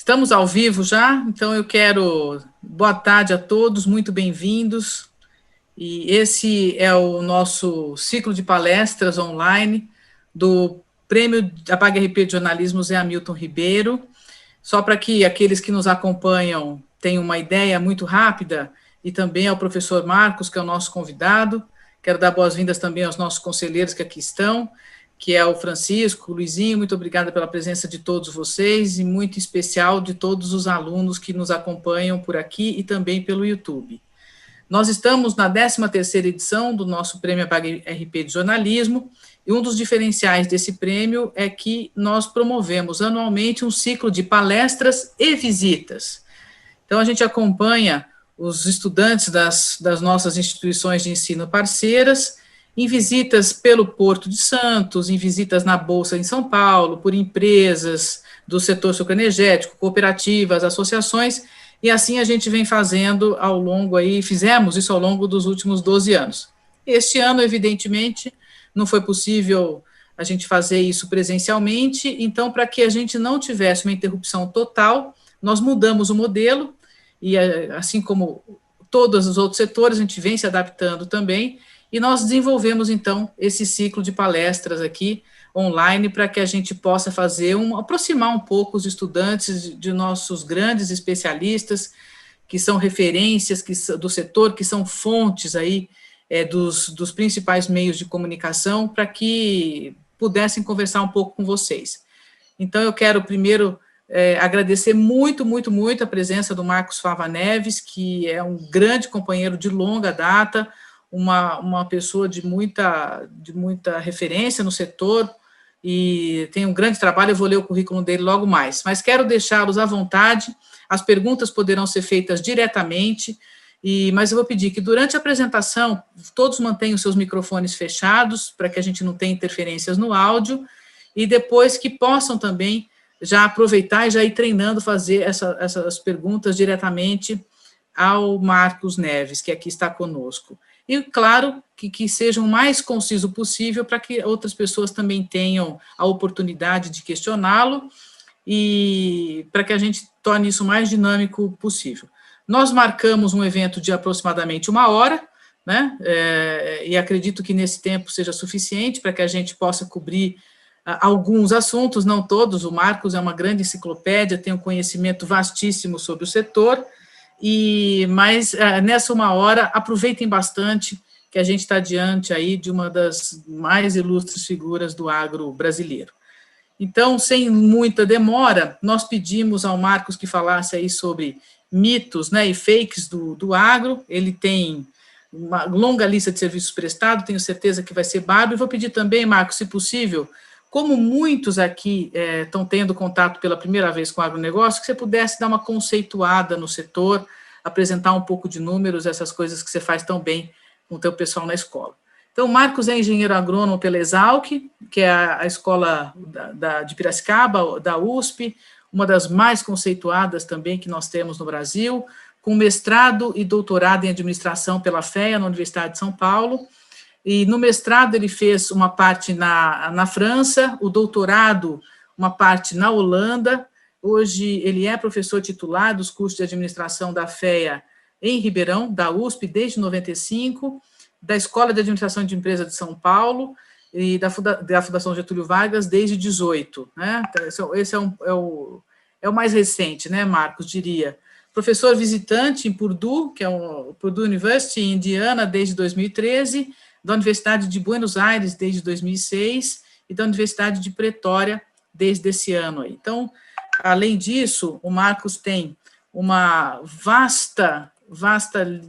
Estamos ao vivo já, então eu quero boa tarde a todos, muito bem-vindos. E esse é o nosso ciclo de palestras online do Prêmio da PagRP de Jornalismo Zé Hamilton Ribeiro. Só para que aqueles que nos acompanham tenham uma ideia muito rápida, e também ao professor Marcos, que é o nosso convidado. Quero dar boas-vindas também aos nossos conselheiros que aqui estão, que é o Francisco, o Luizinho, muito obrigada pela presença de todos vocês, e muito especial de todos os alunos que nos acompanham por aqui e também pelo YouTube. Nós estamos na 13ª edição do nosso Prêmio PagRP de Jornalismo, e um dos diferenciais desse prêmio é que nós promovemos anualmente um ciclo de palestras e visitas. Então, a gente acompanha os estudantes das nossas instituições de ensino parceiras, em visitas pelo Porto de Santos, em visitas na Bolsa em São Paulo, por empresas do setor sucroenergético, cooperativas, associações, e assim a gente vem fazendo ao longo aí, fizemos isso ao longo dos últimos 12 anos. Este ano, evidentemente, não foi possível a gente fazer isso presencialmente, então, para que a gente não tivesse uma interrupção total, nós mudamos o modelo, e assim como todos os outros setores, a gente vem se adaptando também, e nós desenvolvemos, então, esse ciclo de palestras aqui, online, para que a gente possa aproximar um pouco os estudantes de nossos grandes especialistas, que são referências do setor, que são fontes aí dos principais meios de comunicação, para que pudessem conversar um pouco com vocês. Então, eu quero primeiro agradecer muito a presença do Marcos Fava Neves, que é um grande companheiro de longa data, uma pessoa de muita referência no setor, e tem um grande trabalho, eu vou ler o currículo dele logo mais, mas quero deixá-los à vontade, as perguntas poderão ser feitas diretamente, mas eu vou pedir que durante a apresentação, todos mantenham seus microfones fechados, para que a gente não tenha interferências no áudio, e depois que possam também já aproveitar e já ir treinando, fazer essas perguntas diretamente ao Marcos Neves, que aqui está conosco. E, claro, que seja o mais conciso possível para que outras pessoas também tenham a oportunidade de questioná-lo e para que a gente torne isso o mais dinâmico possível. Nós marcamos um evento de aproximadamente 1 hora, né? E acredito que nesse tempo seja suficiente para que a gente possa cobrir alguns assuntos, não todos. O Marcos é uma grande enciclopédia, tem um conhecimento vastíssimo sobre o setor, mas nessa 1 hora, aproveitem bastante que a gente está diante aí de uma das mais ilustres figuras do agro brasileiro. Então, sem muita demora, nós pedimos ao Marcos que falasse aí sobre mitos, né, e fakes do agro. Ele tem uma longa lista de serviços prestados, tenho certeza que vai ser bárbaro. E vou pedir também, Marcos, se possível, como muitos aqui estão tendo contato pela primeira vez com o agronegócio, que você pudesse dar uma conceituada no setor, apresentar um pouco de números, essas coisas que você faz tão bem com o teu pessoal na escola. Então, o Marcos é engenheiro agrônomo pela Exalc, que é a escola de Piracicaba, da USP, uma das mais conceituadas também que nós temos no Brasil, com mestrado e doutorado em administração pela FEA, na Universidade de São Paulo. E no mestrado ele fez uma parte na França, o doutorado, uma parte na Holanda. Hoje ele é professor titular dos cursos de administração da FEA em Ribeirão, da USP, desde 95, da Escola de Administração de Empresa de São Paulo e da Fundação Getúlio Vargas desde 18. Né? Esse é o mais recente, né, Marcos, diria. Professor visitante em Purdue, que é o Purdue University, em Indiana, desde 2013, da Universidade de Buenos Aires desde 2006 e da Universidade de Pretória desde esse ano. Então, além disso, o Marcos tem uma vasta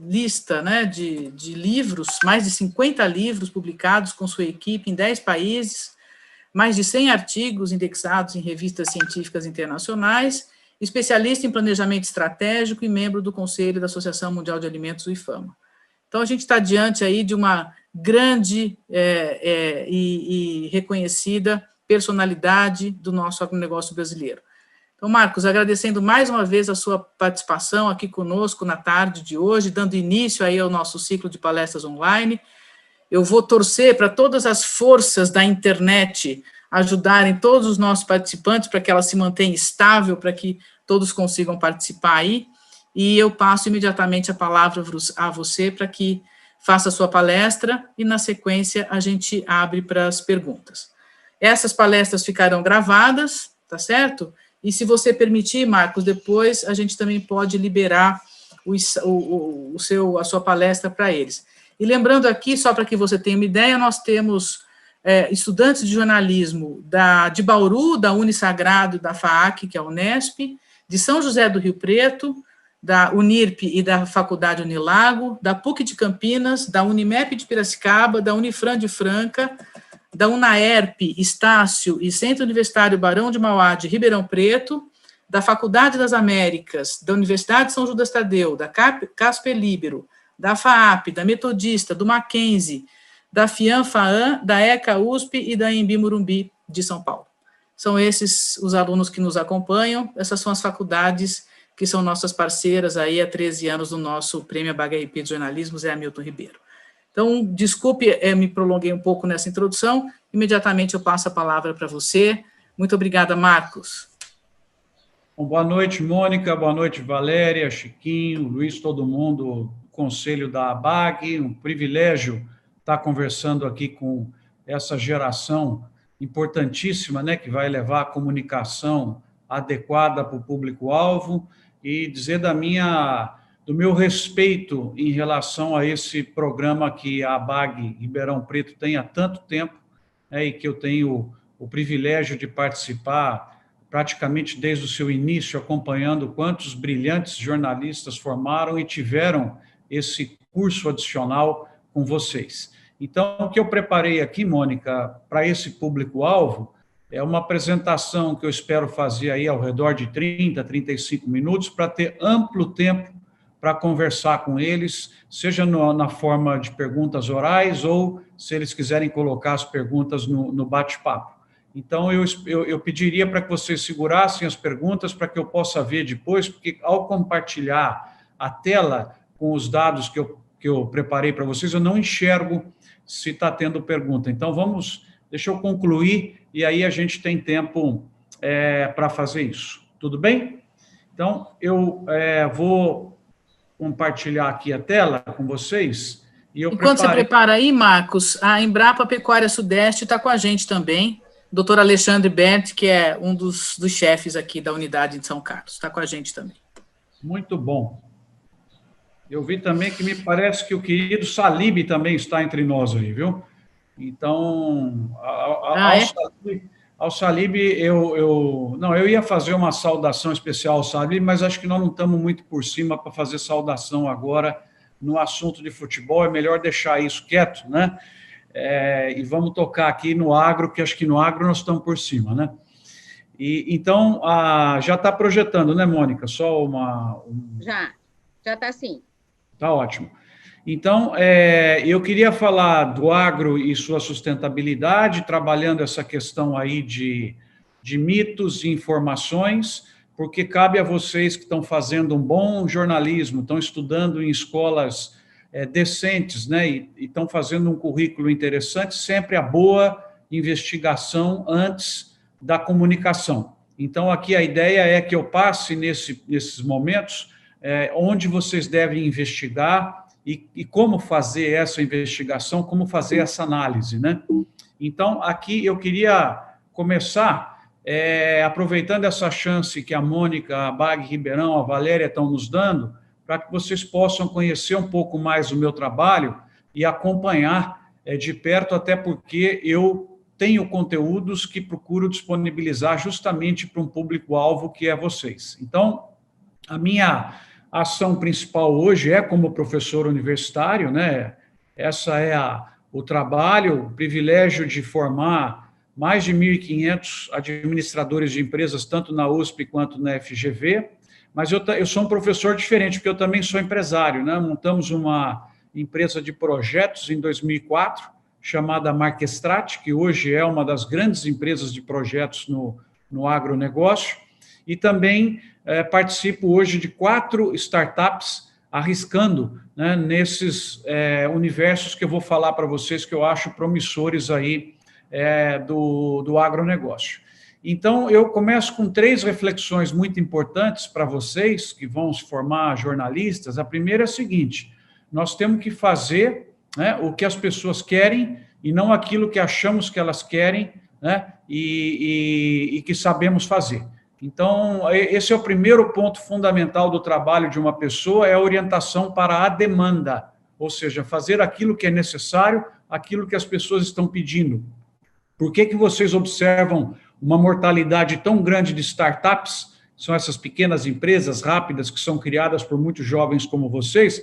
lista, né, de livros, mais de 50 livros publicados com sua equipe em 10 países, mais de 100 artigos indexados em revistas científicas internacionais, especialista em planejamento estratégico e membro do Conselho da Associação Mundial de Alimentos, o IFAMA. Então, a gente está diante aí de uma grande e reconhecida personalidade do nosso agronegócio brasileiro. Então, Marcos, agradecendo mais uma vez a sua participação aqui conosco na tarde de hoje, dando início aí ao nosso ciclo de palestras online. Eu vou torcer para todas as forças da internet ajudarem todos os nossos participantes para que ela se mantenha estável, para que todos consigam participar aí, e eu passo imediatamente a palavra a você para que faça a sua palestra, e na sequência a gente abre para as perguntas. Essas palestras ficarão gravadas, tá certo? E se você permitir, Marcos, depois a gente também pode liberar a sua palestra para eles. E lembrando aqui, só para que você tenha uma ideia, nós temos estudantes de jornalismo de Bauru, da Unisagrado, da FAAC, que é a Unesp, de São José do Rio Preto, da Unirp e da Faculdade Unilago, da PUC de Campinas, da Unimep de Piracicaba, da Unifran de Franca, da UNAERP, Estácio e Centro Universitário Barão de Mauá de Ribeirão Preto, da Faculdade das Américas, da Universidade de São Judas Tadeu, da Casper Libero, da FAAP, da Metodista, do Mackenzie, da FIAM-FAAM, da ECA USP e da Embi Morumbi de São Paulo. São esses os alunos que nos acompanham, essas são as faculdades que são nossas parceiras aí há 13 anos no nosso Prêmio ABHRP de Jornalismo, Zé Hamilton Ribeiro. Então, desculpe, me prolonguei um pouco nessa introdução, imediatamente eu passo a palavra para você. Muito obrigada, Marcos. Bom, boa noite, Mônica, boa noite, Valéria, Chiquinho, Luiz, todo mundo, conselho da ABAG, um privilégio estar conversando aqui com essa geração importantíssima, né, que vai levar a comunicação adequada para o público-alvo, e dizer do meu respeito em relação a esse programa que a ABAG Ribeirão Preto tem há tanto tempo, e que eu tenho o privilégio de participar praticamente desde o seu início, acompanhando quantos brilhantes jornalistas formaram e tiveram esse curso adicional com vocês. Então, o que eu preparei aqui, Mônica, para esse público-alvo, é uma apresentação que eu espero fazer aí ao redor de 30, 35 minutos, para ter amplo tempo para conversar com eles, seja na forma de perguntas orais ou se eles quiserem colocar as perguntas no bate-papo. Então, eu pediria para que vocês segurassem as perguntas para que eu possa ver depois, porque ao compartilhar a tela com os dados que eu preparei para vocês, eu não enxergo se está tendo pergunta. Então, deixa eu concluir e aí a gente tem tempo para fazer isso. Tudo bem? Então, eu vou compartilhar aqui a tela com vocês. Enquanto você prepara aí, Marcos, a Embrapa Pecuária Sudeste está com a gente também. Doutor Alexandre Bert, que é um dos chefes aqui da unidade de São Carlos, está com a gente também. Muito bom. Eu vi também que me parece que o querido Salib também está entre nós aí, viu? Então, ao Salib, eu ia fazer uma saudação especial ao Salib, mas acho que nós não estamos muito por cima para fazer saudação agora no assunto de futebol, é melhor deixar isso quieto, né? E vamos tocar aqui no agro, que acho que no agro nós estamos por cima, né? Então, já está projetando, né, Mônica? Só Já está sim. Está ótimo. Então, eu queria falar do agro e sua sustentabilidade, trabalhando essa questão aí de mitos e informações, porque cabe a vocês que estão fazendo um bom jornalismo, estão estudando em escolas decentes, né, e estão fazendo um currículo interessante, sempre a boa investigação antes da comunicação. Então, aqui a ideia é que eu passe nesses momentos onde vocês devem investigar e como fazer essa investigação, como fazer essa análise, né? Então, aqui eu queria começar aproveitando essa chance que a Mônica, a Bag Ribeirão, a Valéria estão nos dando, para que vocês possam conhecer um pouco mais o meu trabalho e acompanhar de perto, até porque eu tenho conteúdos que procuro disponibilizar justamente para um público-alvo que é vocês. Então, a minha ação principal hoje é como professor universitário, né? Essa é o trabalho, o privilégio de formar mais de 1.500 administradores de empresas, tanto na USP quanto na FGV, mas eu sou um professor diferente, porque eu também sou empresário, né? Montamos uma empresa de projetos em 2004, chamada Marquestrat, que hoje é uma das grandes empresas de projetos no agronegócio, e também participo hoje de 4 startups arriscando, né, nesses universos que eu vou falar para vocês, que eu acho promissores aí do agronegócio. Então, eu começo com 3 reflexões muito importantes para vocês, que vão se formar jornalistas. A primeira é a seguinte: nós temos que fazer, né, o que as pessoas querem e não aquilo que achamos que elas querem, né, e que sabemos fazer. Então, esse é o primeiro ponto fundamental do trabalho de uma pessoa, é a orientação para a demanda, ou seja, fazer aquilo que é necessário, aquilo que as pessoas estão pedindo. Por que vocês observam uma mortalidade tão grande de startups? São essas pequenas empresas rápidas que são criadas por muitos jovens como vocês,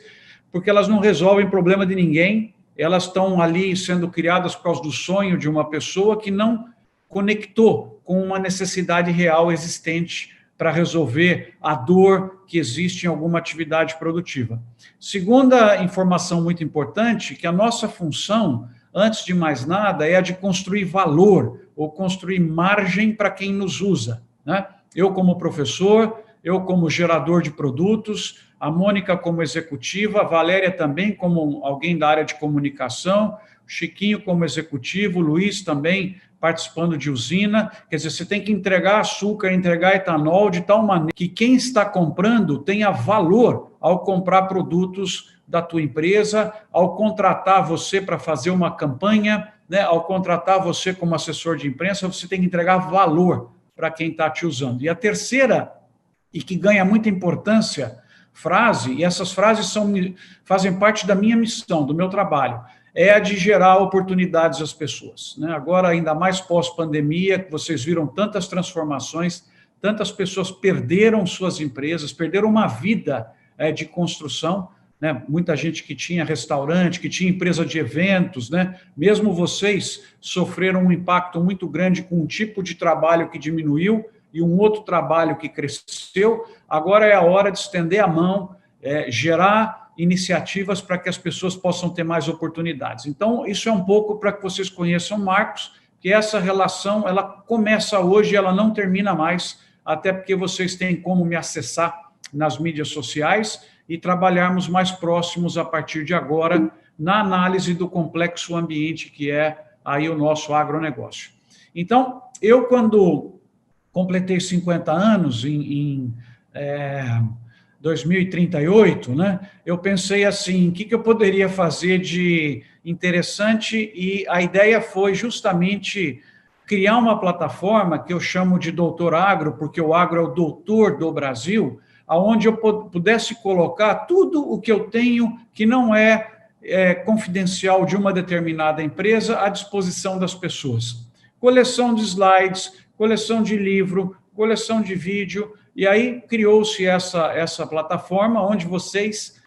porque elas não resolvem problema de ninguém, elas estão ali sendo criadas por causa do sonho de uma pessoa que não conectou com uma necessidade real existente para resolver a dor que existe em alguma atividade produtiva. Segunda informação muito importante, que a nossa função, antes de mais nada, é a de construir valor, ou construir margem para quem nos usa, né? Eu como professor, eu como gerador de produtos, a Mônica como executiva, a Valéria também como alguém da área de comunicação, o Chiquinho como executivo, o Luiz também participando de usina. Quer dizer, você tem que entregar açúcar, entregar etanol de tal maneira que quem está comprando tenha valor ao comprar produtos da tua empresa, ao contratar você para fazer uma campanha, né, ao contratar você como assessor de imprensa, você tem que entregar valor para quem está te usando. E a terceira, e que ganha muita importância, frase, e essas frases fazem parte da minha missão, do meu trabalho, é a de gerar oportunidades às pessoas, né? Agora, ainda mais pós-pandemia, que vocês viram tantas transformações, tantas pessoas perderam suas empresas, perderam uma vida de construção, né? Muita gente que tinha restaurante, que tinha empresa de eventos, né? Mesmo vocês sofreram um impacto muito grande com um tipo de trabalho que diminuiu e um outro trabalho que cresceu. Agora é a hora de estender a mão, gerar iniciativas para que as pessoas possam ter mais oportunidades. Então, isso é um pouco para que vocês conheçam Marcos, que essa relação, ela começa hoje, ela não termina mais, até porque vocês têm como me acessar nas mídias sociais e trabalharmos mais próximos a partir de agora na análise do complexo ambiente que é aí o nosso agronegócio. Então, eu quando completei 50 anos em 2038, né, eu pensei assim, o que eu poderia fazer de interessante, e a ideia foi justamente criar uma plataforma que eu chamo de Doutor Agro, porque o agro é o doutor do Brasil, onde eu pudesse colocar tudo o que eu tenho que não é confidencial de uma determinada empresa à disposição das pessoas. Coleção de slides, coleção de livro, coleção de vídeo. E aí criou-se essa plataforma onde vocês,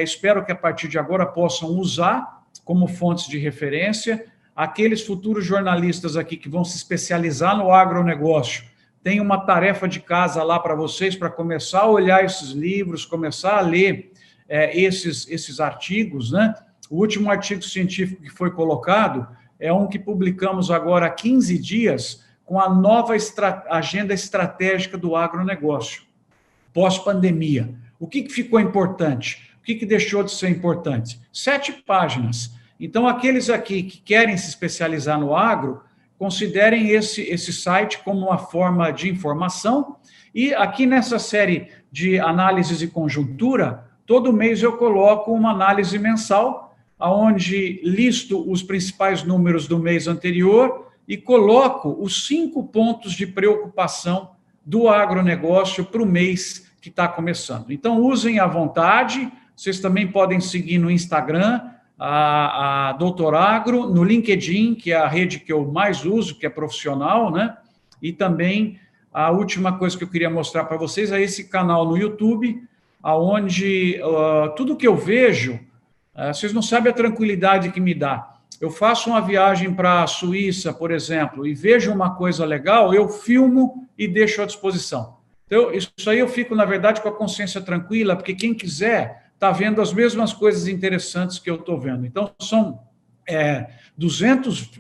espero que a partir de agora possam usar como fontes de referência. Aqueles futuros jornalistas aqui que vão se especializar no agronegócio, tem uma tarefa de casa lá para vocês, para começar a olhar esses livros, começar a ler esses artigos, né? O último artigo científico que foi colocado é um que publicamos agora há 15 dias, com a nova agenda estratégica do agronegócio, pós-pandemia. O que ficou importante? O que deixou de ser importante? 7 páginas. Então, aqueles aqui que querem se especializar no agro, considerem esse site como uma forma de informação. E aqui nessa série de análises e conjuntura, todo mês eu coloco uma análise mensal, onde listo os principais números do mês anterior e coloco os 5 pontos de preocupação do agronegócio para o mês que está começando. Então, usem à vontade, vocês também podem seguir no Instagram, a Doutor Agro, no LinkedIn, que é a rede que eu mais uso, que é profissional, né? E também, a última coisa que eu queria mostrar para vocês é esse canal no YouTube, onde tudo que eu vejo, vocês não sabem a tranquilidade que me dá. Eu faço uma viagem para a Suíça, por exemplo, e vejo uma coisa legal, eu filmo e deixo à disposição. Então, isso aí eu fico, na verdade, com a consciência tranquila, porque quem quiser está vendo as mesmas coisas interessantes que eu estou vendo. Então, são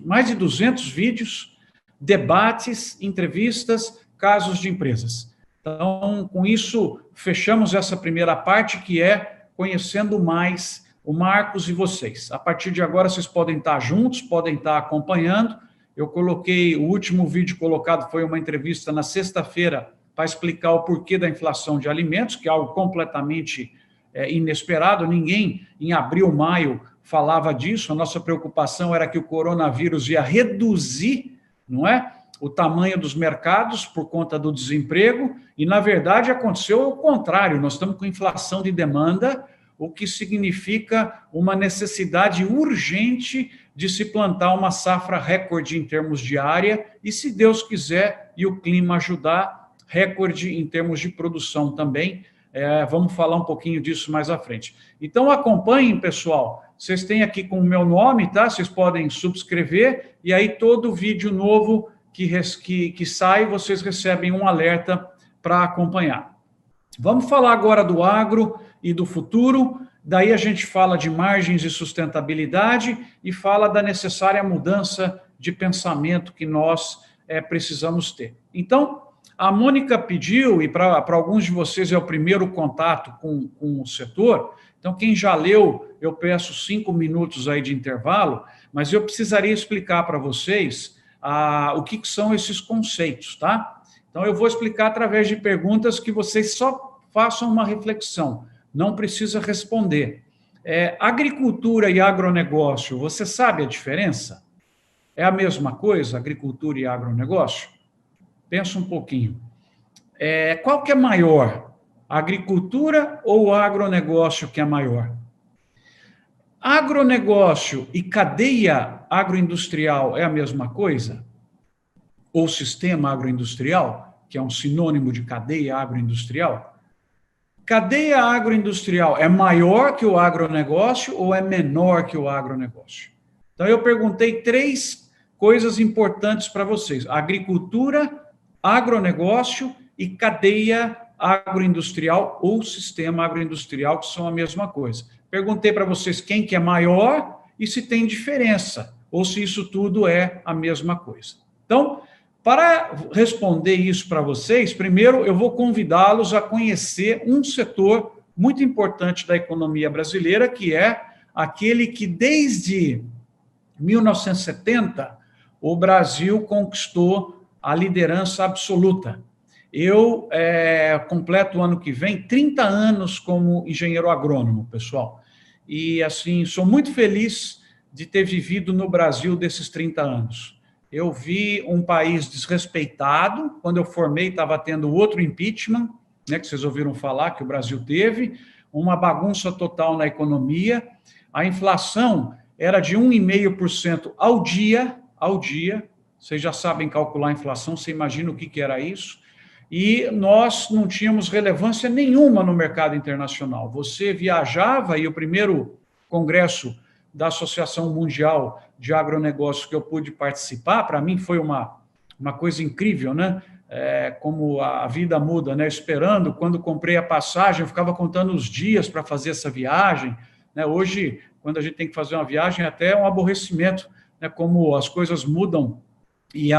mais de 200 vídeos, debates, entrevistas, casos de empresas. Então, com isso, fechamos essa primeira parte, que é conhecendo mais o Marcos e vocês. A partir de agora, vocês podem estar juntos, podem estar acompanhando, Eu coloquei, o último vídeo colocado foi uma entrevista na sexta-feira para explicar o porquê da inflação de alimentos, que é algo completamente inesperado. Ninguém, em abril, maio, falava disso. A nossa preocupação era que o coronavírus ia reduzir, não é, o tamanho dos mercados por conta do desemprego, e, na verdade, aconteceu o contrário. Nós estamos com inflação de demanda, o que significa uma necessidade urgente de se plantar uma safra recorde em termos de área e, se Deus quiser e o clima ajudar, recorde em termos de produção também. Vamos falar um pouquinho disso mais à frente. Então, acompanhem, pessoal. Vocês têm aqui com o meu nome, tá? Vocês podem subscrever, e aí todo vídeo novo que sai, vocês recebem um alerta para acompanhar. Vamos falar agora do agro e do futuro, daí a gente fala de margens e sustentabilidade e fala da necessária mudança de pensamento que nós precisamos ter. Então, a Mônica pediu, e para alguns de vocês é o primeiro contato com o setor, então quem já leu, eu peço 5 minutos aí de intervalo, mas eu precisaria explicar para vocês o que são esses conceitos, tá? Então eu vou explicar através de perguntas que vocês só façam uma reflexão, não precisa responder. Agricultura e agronegócio, você sabe a diferença? É a mesma coisa, agricultura e agronegócio? Pensa um pouquinho. Qual que é maior? A agricultura ou o agronegócio que é maior? Agronegócio e cadeia agroindustrial é a mesma coisa? Ou sistema agroindustrial, que é um sinônimo de cadeia agroindustrial? Cadeia agroindustrial é maior que o agronegócio ou é menor que o agronegócio? Então, eu perguntei 3 coisas importantes para vocês: agricultura, agronegócio e cadeia agroindustrial ou sistema agroindustrial, que são a mesma coisa. Perguntei para vocês quem que é maior e se tem diferença, ou se isso tudo é a mesma coisa. Então, para responder isso para vocês, primeiro eu vou convidá-los a conhecer um setor muito importante da economia brasileira, que é aquele que desde 1970 o Brasil conquistou a liderança absoluta. Eu completo o ano que vem 30 anos como engenheiro agrônomo, pessoal. E, assim, sou muito feliz de ter vivido no Brasil desses 30 anos. Eu vi um país desrespeitado. Quando eu formei, estava tendo outro impeachment, né, que vocês ouviram falar, que o Brasil teve, uma bagunça total na economia. A inflação era de 1,5% ao dia. Vocês já sabem calcular a inflação, você imagina o que era isso. E nós não tínhamos relevância nenhuma no mercado internacional. Você viajava, e o primeiro congresso da Associação Mundial de Agronegócios que eu pude participar, para mim foi uma coisa incrível, né? Como a vida muda, né? Esperando, quando comprei a passagem, eu ficava contando os dias para fazer essa viagem, né? Hoje, quando a gente tem que fazer uma viagem, é até um aborrecimento, né? Como as coisas mudam. E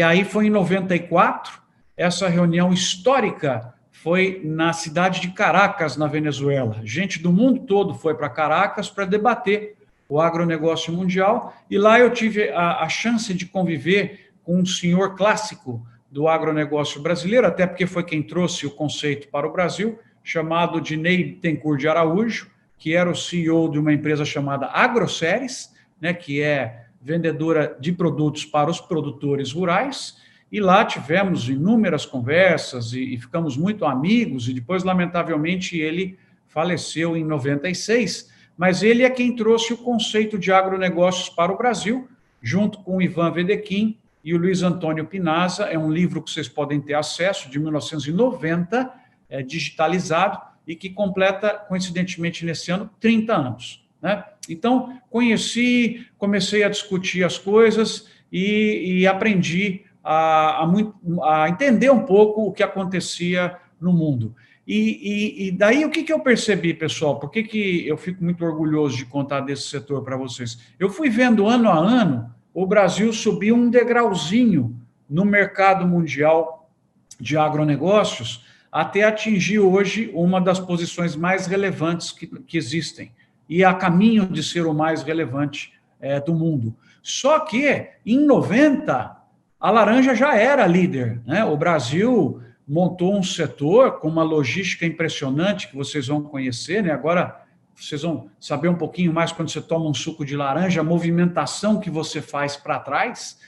aí foi em 94, essa reunião histórica foi na cidade de Caracas, na Venezuela. Gente do mundo todo foi para Caracas para debater o agronegócio mundial, e lá eu tive a chance de conviver com um senhor clássico do agronegócio brasileiro, até porque foi quem trouxe o conceito para o Brasil, chamado Dinei Bittencourt de Araújo, que era o CEO de uma empresa chamada Agroceres, né, que é vendedora de produtos para os produtores rurais. E lá tivemos inúmeras conversas e ficamos muito amigos, e depois, lamentavelmente, ele faleceu em 96, mas ele é quem trouxe o conceito de agronegócios para o Brasil, junto com o Ivan Vedequim e o Luiz Antônio Pinaza. É um livro que vocês podem ter acesso, de 1990, digitalizado, e que completa, coincidentemente, nesse ano, 30 anos. Né? Então, comecei a discutir as coisas e aprendi a entender um pouco o que acontecia no mundo. E daí, o que eu percebi, pessoal? Por que eu fico muito orgulhoso de contar desse setor para vocês? Eu fui vendo, ano a ano, o Brasil subir um degrauzinho no mercado mundial de agronegócios, até atingir hoje uma das posições mais relevantes que existem, e a caminho de ser o mais relevante do mundo. Só que, em 90, a laranja já era líder, né? O Brasil montou um setor com uma logística impressionante, que vocês vão conhecer, né? Agora, vocês vão saber um pouquinho mais quando você toma um suco de laranja, a movimentação que você faz para trás,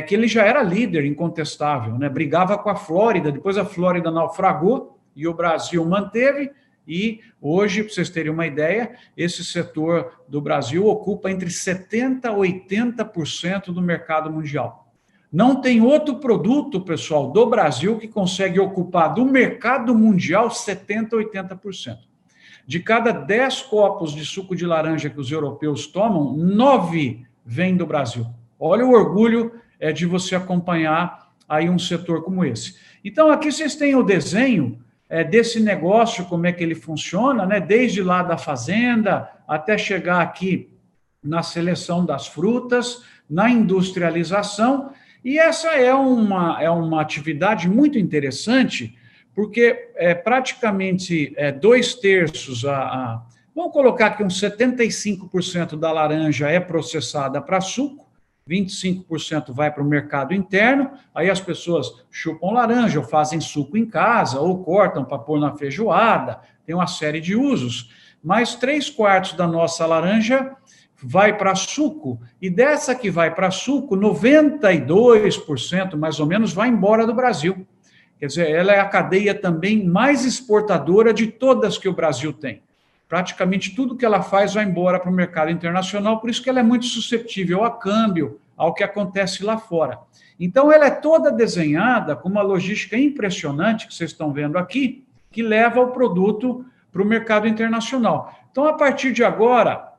que ele já era líder incontestável, né? Brigava com a Flórida, depois a Flórida naufragou e o Brasil manteve, e hoje, para vocês terem uma ideia, esse setor do Brasil ocupa entre 70% a 80% do mercado mundial. Não tem outro produto, pessoal, do Brasil que consegue ocupar do mercado mundial 70% a 80%. De cada 10 copos de suco de laranja que os europeus tomam, 9 vêm do Brasil. Olha o orgulho de você acompanhar aí um setor como esse. Então, aqui vocês têm o desenho desse negócio, como é que ele funciona, né? Desde lá da fazenda até chegar aqui na seleção das frutas, na industrialização, e essa é uma atividade muito interessante, porque praticamente 2/3, vamos colocar aqui uns 75% da laranja é processada para suco, 25% vai para o mercado interno, aí as pessoas chupam laranja, ou fazem suco em casa, ou cortam para pôr na feijoada, tem uma série de usos. Mas 3/4 da nossa laranja vai para suco, e dessa que vai para suco, 92%, mais ou menos, vai embora do Brasil. Quer dizer, ela é a cadeia também mais exportadora de todas que o Brasil tem. Praticamente tudo que ela faz vai embora para o mercado internacional, por isso que ela é muito suscetível a câmbio, ao que acontece lá fora. Então, ela é toda desenhada com uma logística impressionante, que vocês estão vendo aqui, que leva o produto para o mercado internacional. Então, a partir de agora,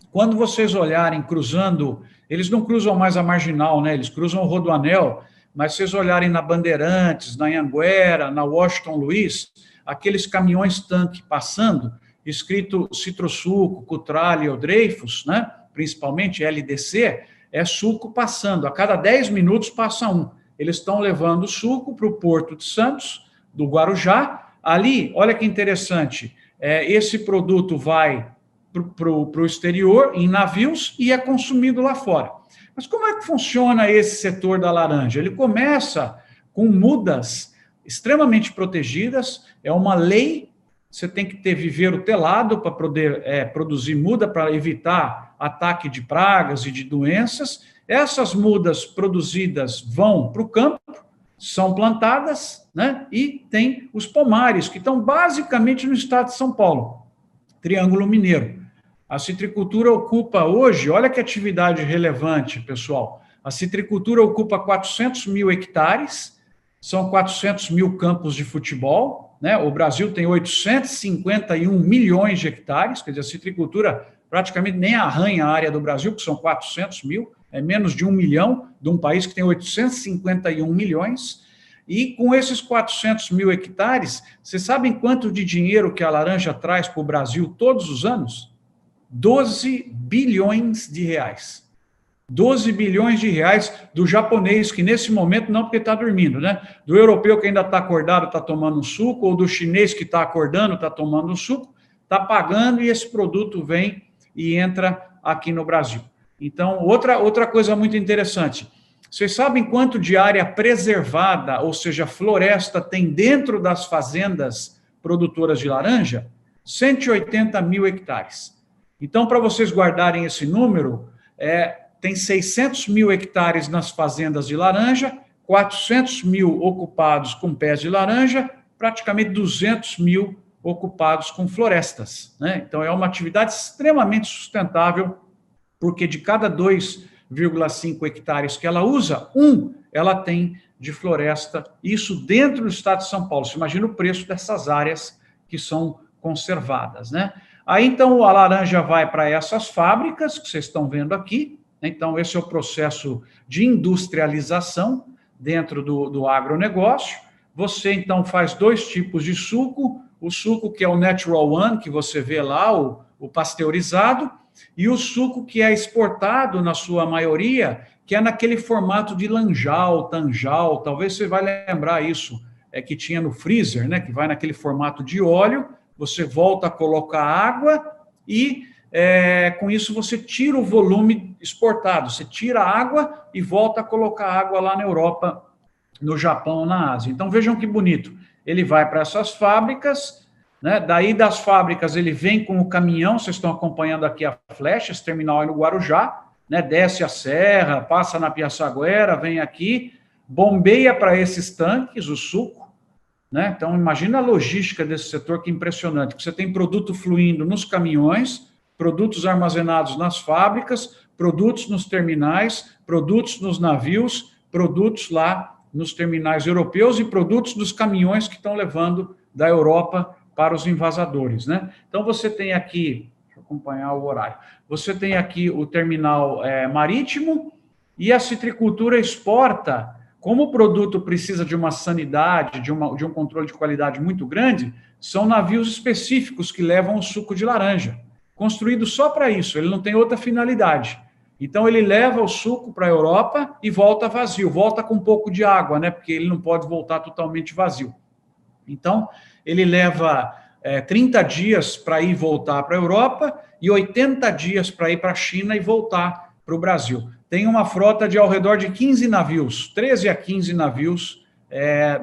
quando vocês olharem cruzando, eles não cruzam mais a Marginal, né? Eles cruzam o Rodoanel, mas se vocês olharem na Bandeirantes, na Anhanguera, na Washington Luiz, aqueles caminhões-tanque passando, escrito Citrosuco, Cutrale ou Dreyfus, né? Principalmente LDC, é suco passando. A cada 10 minutos passa um. Eles estão levando o suco para o Porto de Santos, do Guarujá. Ali, olha que interessante, esse produto vai para o exterior, em navios, e é consumido lá fora. Mas como é que funciona esse setor da laranja? Ele começa com mudas extremamente protegidas, é uma lei. Você tem que ter viveiro telado para poder produzir muda, para evitar ataque de pragas e de doenças. Essas mudas produzidas vão para o campo, são plantadas, né? E tem os pomares, que estão basicamente no estado de São Paulo, Triângulo Mineiro. A citricultura ocupa hoje, olha que atividade relevante, pessoal, a citricultura ocupa 400 mil hectares, são 400 mil campos de futebol, né? O Brasil tem 851 milhões de hectares, quer dizer, a citricultura praticamente nem arranha a área do Brasil, que são 400 mil, é menos de 1 milhão, de um país que tem 851 milhões, e com esses 400 mil hectares, vocês sabem quanto de dinheiro que a laranja traz para o Brasil todos os anos? 12 bilhões de reais. 12 bilhões de reais do japonês, que nesse momento não, porque está dormindo, né? Do europeu que ainda está acordado, está tomando um suco, ou do chinês que está acordando, está tomando um suco, está pagando e esse produto vem e entra aqui no Brasil. Então, outra coisa muito interessante, vocês sabem quanto de área preservada, ou seja, floresta, tem dentro das fazendas produtoras de laranja? 180 mil hectares. Então, para vocês guardarem esse número, tem 600 mil hectares nas fazendas de laranja, 400 mil ocupados com pés de laranja, praticamente 200 mil ocupados com florestas, né? Então, é uma atividade extremamente sustentável, porque de cada 2,5 hectares que ela usa, ela tem de floresta, isso dentro do estado de São Paulo. Você imagina o preço dessas áreas que são conservadas, né? Aí, então, a laranja vai para essas fábricas que vocês estão vendo aqui. Então, esse é o processo de industrialização dentro do agronegócio. Você, então, faz 2 tipos de suco. O suco que é o Natural One, que você vê lá, o pasteurizado, e o suco que é exportado, na sua maioria, que é naquele formato de lanjal, tanjal. Talvez você vai lembrar isso, que tinha no freezer, né? Que vai naquele formato de óleo. Você volta a colocar água e com isso você tira o volume exportado, você tira a água e volta a colocar água lá na Europa, no Japão, na Ásia. Então, vejam que bonito. Ele vai para essas fábricas, né? Daí das fábricas ele vem com o caminhão, vocês estão acompanhando aqui a flecha, esse terminal é no Guarujá, né? Desce a serra, passa na Piaçaguera, vem aqui, bombeia para esses tanques o suco, né? Então, imagina a logística desse setor, que impressionante, que você tem produto fluindo nos caminhões, produtos armazenados nas fábricas, produtos nos terminais, produtos nos navios, produtos lá nos terminais europeus e produtos dos caminhões que estão levando da Europa para os invasadores, né? Então, você tem aqui, deixa eu acompanhar o horário, você tem aqui o terminal marítimo e a citricultura exporta, como o produto precisa de uma sanidade, de um controle de qualidade muito grande, são navios específicos que levam o suco de laranja, construído só para isso, ele não tem outra finalidade. Então, ele leva o suco para a Europa e volta vazio, volta com um pouco de água, né? Porque ele não pode voltar totalmente vazio. Então, ele leva 30 dias para ir e voltar para a Europa e 80 dias para ir para a China e voltar para o Brasil. Tem uma frota de ao redor de 15 navios, 13 a 15 navios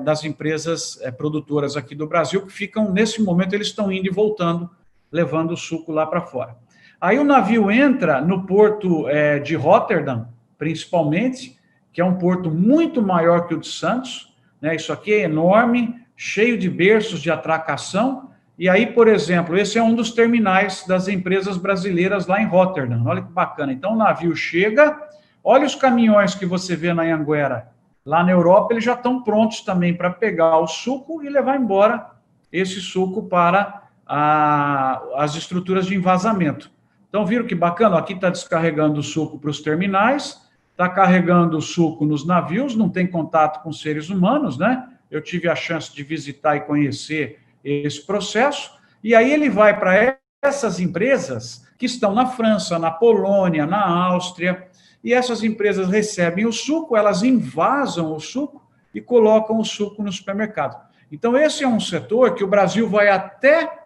das empresas produtoras aqui do Brasil, que ficam, nesse momento, eles estão indo e voltando, levando o suco lá para fora. Aí o navio entra no porto de Rotterdam, principalmente, que é um porto muito maior que o de Santos, né? Isso aqui é enorme, cheio de berços de atracação, e aí, por exemplo, esse é um dos terminais das empresas brasileiras lá em Rotterdam, olha que bacana. Então, o navio chega, olha os caminhões que você vê na Anhanguera, lá na Europa, eles já estão prontos também para pegar o suco e levar embora esse suco para as estruturas de envasamento. Então, viram que bacana? Aqui está descarregando o suco para os terminais, está carregando o suco nos navios, não tem contato com seres humanos, né? Eu tive a chance de visitar e conhecer esse processo, e aí ele vai para essas empresas que estão na França, na Polônia, na Áustria, e essas empresas recebem o suco, elas invasam o suco e colocam o suco no supermercado. Então, esse é um setor que o Brasil vai até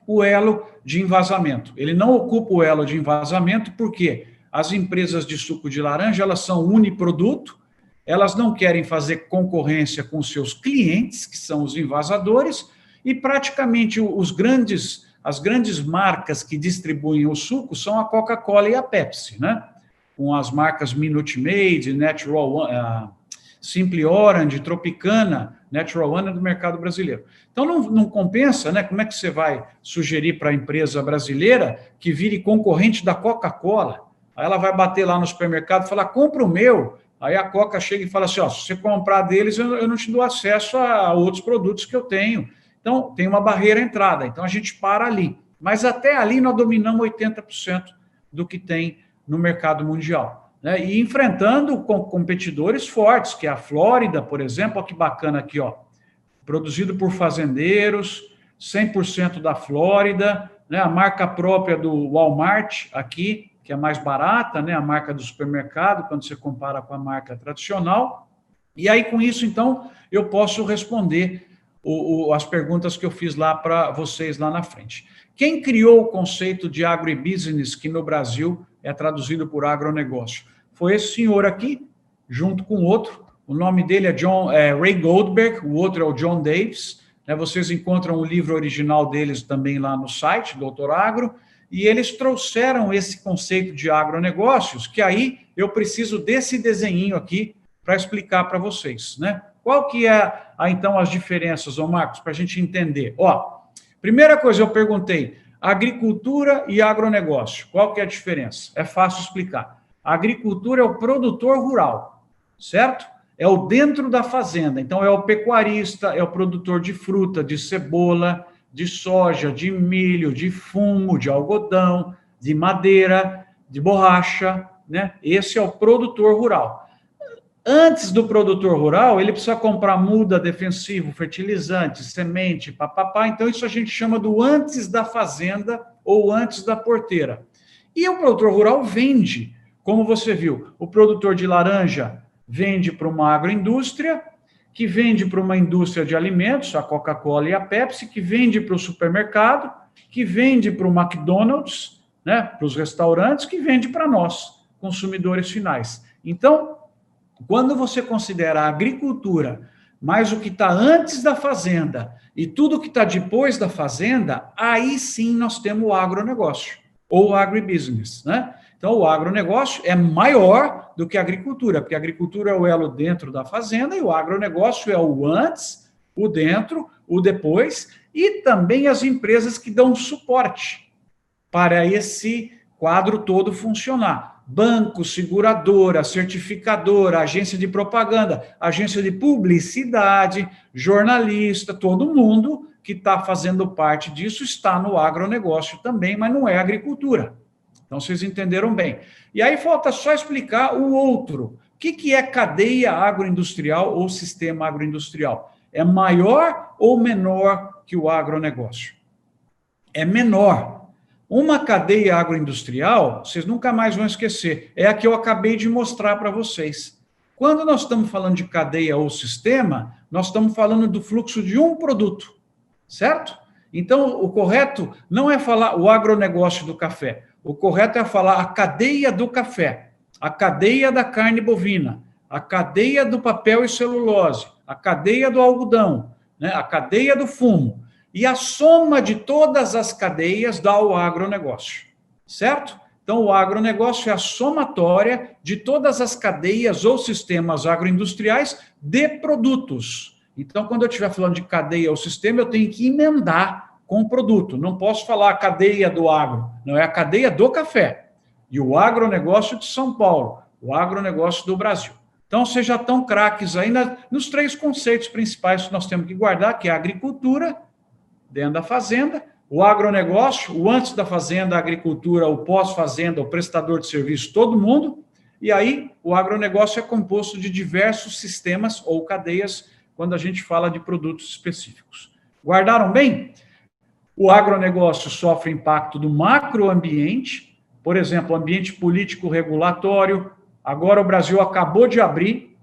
o elo de envasamento. Ele não ocupa o elo de envasamento porque as empresas de suco de laranja, elas são uniproduto, elas não querem fazer concorrência com seus clientes, que são os envasadores, e praticamente as grandes marcas que distribuem o suco são a Coca-Cola e a Pepsi, né? Com as marcas Minute Maid, Natural, Simply Orange, Tropicana, Natural One é do mercado brasileiro. Então, não compensa, né? Como é que você vai sugerir para a empresa brasileira que vire concorrente da Coca-Cola? Aí ela vai bater lá no supermercado e falar, compra o meu. Aí a Coca chega e fala assim, ó, se você comprar deles, eu não te dou acesso a outros produtos que eu tenho. Então, tem uma barreira à entrada. Então, a gente para ali. Mas até ali nós dominamos 80% do que tem no mercado mundial, né? E enfrentando competidores fortes, que é a Flórida, por exemplo, ó, que bacana aqui, ó, produzido por fazendeiros, 100% da Flórida, né? A marca própria do Walmart aqui, que é mais barata, né? A marca do supermercado, quando você compara com a marca tradicional. E aí, com isso, então, eu posso responder as perguntas que eu fiz lá para vocês lá na frente. Quem criou o conceito de agribusiness, que no Brasil é traduzido por agronegócio? Foi esse senhor aqui, junto com outro. O nome dele é Ray Goldberg, o outro é o John Davis. Né? Vocês encontram o livro original deles também lá no site, Doutor Agro, e eles trouxeram esse conceito de agronegócios, que aí eu preciso desse desenhinho aqui para explicar para vocês, né? Qual que é, então, as diferenças, ô Marcos, para a gente entender? Ó, primeira coisa, eu perguntei, agricultura e agronegócio, qual que é a diferença? É fácil explicar. A agricultura é o produtor rural, certo? É o dentro da fazenda, então é o pecuarista, é o produtor de fruta, de cebola, de soja, de milho, de fumo, de algodão, de madeira, de borracha, né? Esse é o produtor rural. Antes do produtor rural, ele precisa comprar muda, defensivo, fertilizante, semente, papapá. Então, isso a gente chama do antes da fazenda ou antes da porteira. E o produtor rural vende, como você viu, o produtor de laranja vende para uma agroindústria, que vende para uma indústria de alimentos, a Coca-Cola e a Pepsi, que vende para o supermercado, que vende para o McDonald's, né, para os restaurantes, que vende para nós, consumidores finais. Então, quando você considera a agricultura mais o que está antes da fazenda e tudo que está depois da fazenda, aí sim nós temos o agronegócio, ou agribusiness, né? Então, o agronegócio é maior do que a agricultura, porque a agricultura é o elo dentro da fazenda e o agronegócio é o antes, o dentro, o depois, e também as empresas que dão suporte para esse quadro todo funcionar. Banco, seguradora, certificadora, agência de propaganda, agência de publicidade, jornalista, todo mundo que está fazendo parte disso está no agronegócio também, mas não é agricultura. Então, vocês entenderam bem. E aí falta só explicar o outro. O que é cadeia agroindustrial ou sistema agroindustrial? É maior ou menor que o agronegócio? É menor. Uma cadeia agroindustrial, vocês nunca mais vão esquecer, é a que eu acabei de mostrar para vocês. Quando nós estamos falando de cadeia ou sistema, nós estamos falando do fluxo de um produto, certo? Então, o correto não é falar o agronegócio do café, o correto é falar a cadeia do café, a cadeia da carne bovina, a cadeia do papel e celulose, a cadeia do algodão, né, a cadeia do fumo. E a soma de todas as cadeias dá o agronegócio, certo? Então, o agronegócio é a somatória de todas as cadeias ou sistemas agroindustriais de produtos. Então, quando eu estiver falando de cadeia ou sistema, eu tenho que emendar com o produto. Não posso falar a cadeia do agro, não, é a cadeia do café. E o agronegócio de São Paulo, o agronegócio do Brasil. Então, vocês já estão craques aí nos três conceitos principais que nós temos que guardar, que é a agricultura, dentro da fazenda, o agronegócio, o antes da fazenda, a agricultura, o pós-fazenda, o prestador de serviço, todo mundo, e aí o agronegócio é composto de diversos sistemas ou cadeias, quando a gente fala de produtos específicos. Guardaram bem? O agronegócio sofre impacto do macroambiente, por exemplo, ambiente político regulatório. Agora o Brasil acabou de abrir,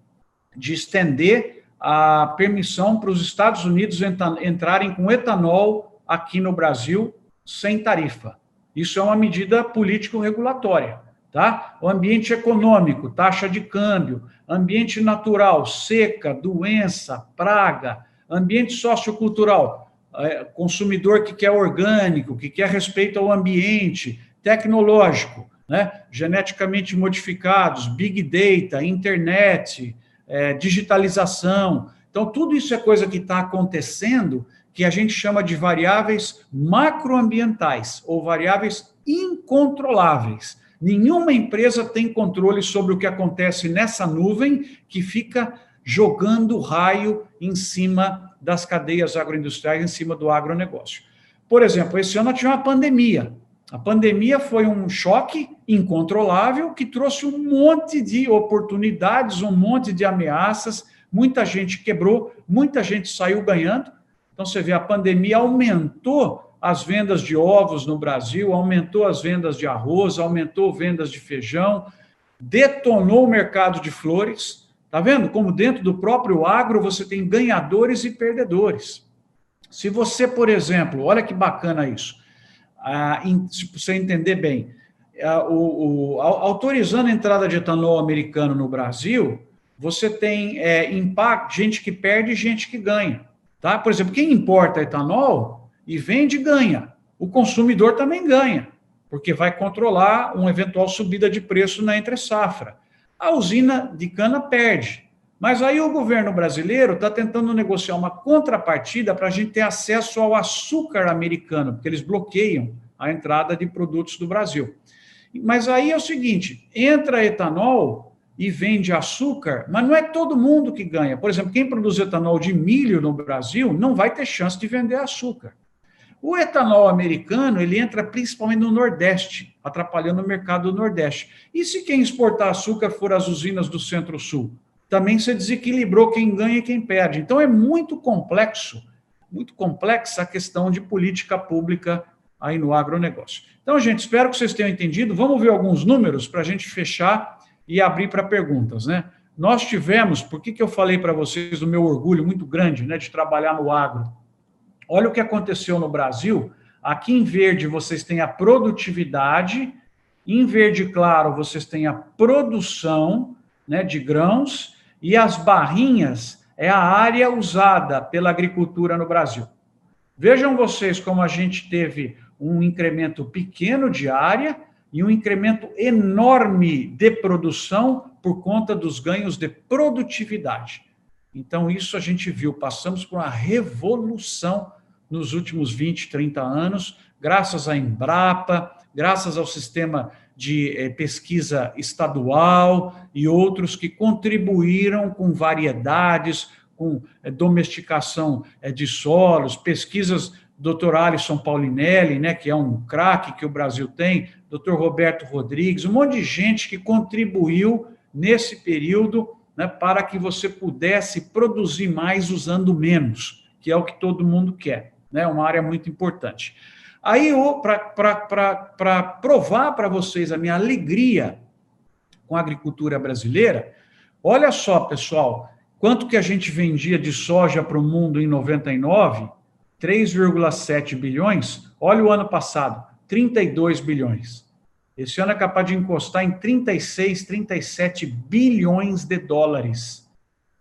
de estender a permissão para os Estados Unidos entrarem com etanol aqui no Brasil sem tarifa. Isso é uma medida político-regulatória, tá? O ambiente econômico, taxa de câmbio, ambiente natural, seca, doença, praga, ambiente sociocultural, consumidor que quer orgânico, que quer respeito ao ambiente, tecnológico, né? Geneticamente modificados, big data, internet, digitalização. Então, tudo isso é coisa que está acontecendo, que a gente chama de variáveis macroambientais, ou variáveis incontroláveis. Nenhuma empresa tem controle sobre o que acontece nessa nuvem que fica jogando raio em cima das cadeias agroindustriais, em cima do agronegócio. Por exemplo, esse ano tinha uma pandemia. A pandemia foi um choque incontrolável que trouxe um monte de oportunidades, um monte de ameaças, muita gente quebrou, muita gente saiu ganhando. Então, você vê, a pandemia aumentou as vendas de ovos no Brasil, aumentou as vendas de arroz, aumentou vendas de feijão, detonou o mercado de flores. Está vendo como dentro do próprio agro você tem ganhadores e perdedores. Se você, por exemplo, olha que bacana isso, se você entender bem, autorizando a entrada de etanol americano no Brasil, você tem impacto, gente que perde e gente que ganha. Tá? Por exemplo, quem importa etanol e vende, ganha. O consumidor também ganha, porque vai controlar uma eventual subida de preço na entre-safra. A usina de cana perde. Mas aí o governo brasileiro está tentando negociar uma contrapartida para a gente ter acesso ao açúcar americano, porque eles bloqueiam a entrada de produtos do Brasil. Mas aí é o seguinte, entra etanol e vende açúcar, mas não é todo mundo que ganha. Por exemplo, quem produz etanol de milho no Brasil não vai ter chance de vender açúcar. O etanol americano, ele entra principalmente no Nordeste, atrapalhando o mercado do Nordeste. E se quem exportar açúcar for as usinas do Centro-Sul? Também se desequilibrou quem ganha e quem perde. Então, é muito complexa a questão de política pública aí no agronegócio. Então, gente, espero que vocês tenham entendido. Vamos ver alguns números para a gente fechar e abrir para perguntas, né? Nós tivemos, por que eu falei para vocês do meu orgulho muito grande, né, de trabalhar no agro? Olha o que aconteceu no Brasil Aqui em verde vocês têm a produtividade, em verde claro vocês têm a produção, né, de grãos, e as barrinhas é a área usada pela agricultura no Brasil. Vejam vocês como a gente teve um incremento pequeno de área e um incremento enorme de produção por conta dos ganhos de produtividade. Então, isso a gente viu, passamos por uma revolução nos últimos 20, 30 anos, graças à Embrapa, graças ao sistema de pesquisa estadual e outros que contribuíram com variedades, com domesticação de solos, pesquisas do Dr. Alisson Paulinelli, né, que é um craque que o Brasil tem, Dr. Roberto Rodrigues, um monte de gente que contribuiu nesse período, né, para que você pudesse produzir mais usando menos, que é o que todo mundo quer, né, uma área muito importante. Aí, para provar para vocês a minha alegria com a agricultura brasileira, olha só, pessoal, quanto que a gente vendia de soja para o mundo em 99? 3,7 bilhões. Olha o ano passado, 32 bilhões. Esse ano é capaz de encostar em 36, 37 bilhões de dólares.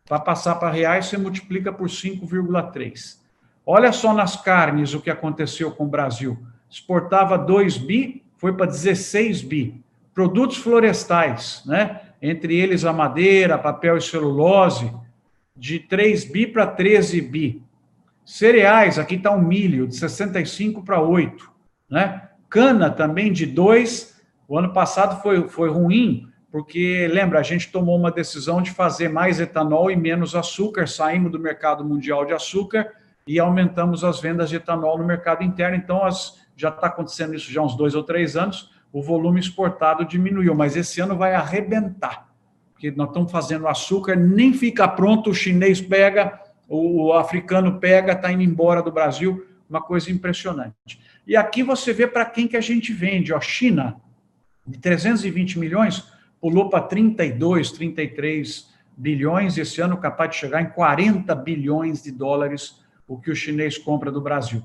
Para passar para reais, você multiplica por 5,3. Olha só nas carnes o que aconteceu com o Brasil. Exportava 2 bi, foi para 16 bi. Produtos florestais, né? Entre eles a madeira, papel e celulose, de 3 bi para 13 bi. Cereais, aqui está o milho, de 65 para 8. Né? Cana também de 2. O ano passado foi ruim, porque, lembra, a gente tomou uma decisão de fazer mais etanol e menos açúcar, saímos do mercado mundial de açúcar e aumentamos as vendas de etanol no mercado interno. Então, já está acontecendo isso já há uns 2 ou 3 anos, o volume exportado diminuiu, mas esse ano vai arrebentar, porque nós estamos fazendo açúcar, nem fica pronto, o chinês pega, o africano pega, está indo embora do Brasil, uma coisa impressionante. E aqui você vê para quem que a gente vende, ó, China, de 320 milhões, pulou para 32, 33 bilhões, esse ano capaz de chegar em 40 bilhões de dólares, o que o chinês compra do Brasil.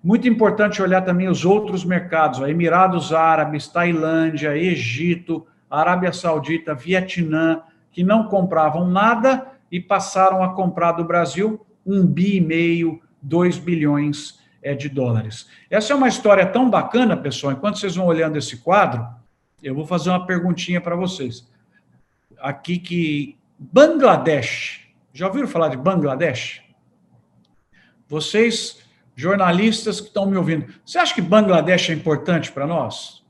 Muito importante olhar também os outros mercados, ó, Emirados Árabes, Tailândia, Egito, Arábia Saudita, Vietnã, que não compravam nada e passaram a comprar do Brasil 1,5 bi, 2 bilhões de dólares. Essa é uma história tão bacana, pessoal. Enquanto vocês vão olhando esse quadro, eu vou fazer uma perguntinha para vocês. Aqui que Bangladesh, já ouviram falar de Bangladesh? Vocês, jornalistas que estão me ouvindo, você acha que Bangladesh é importante para nós?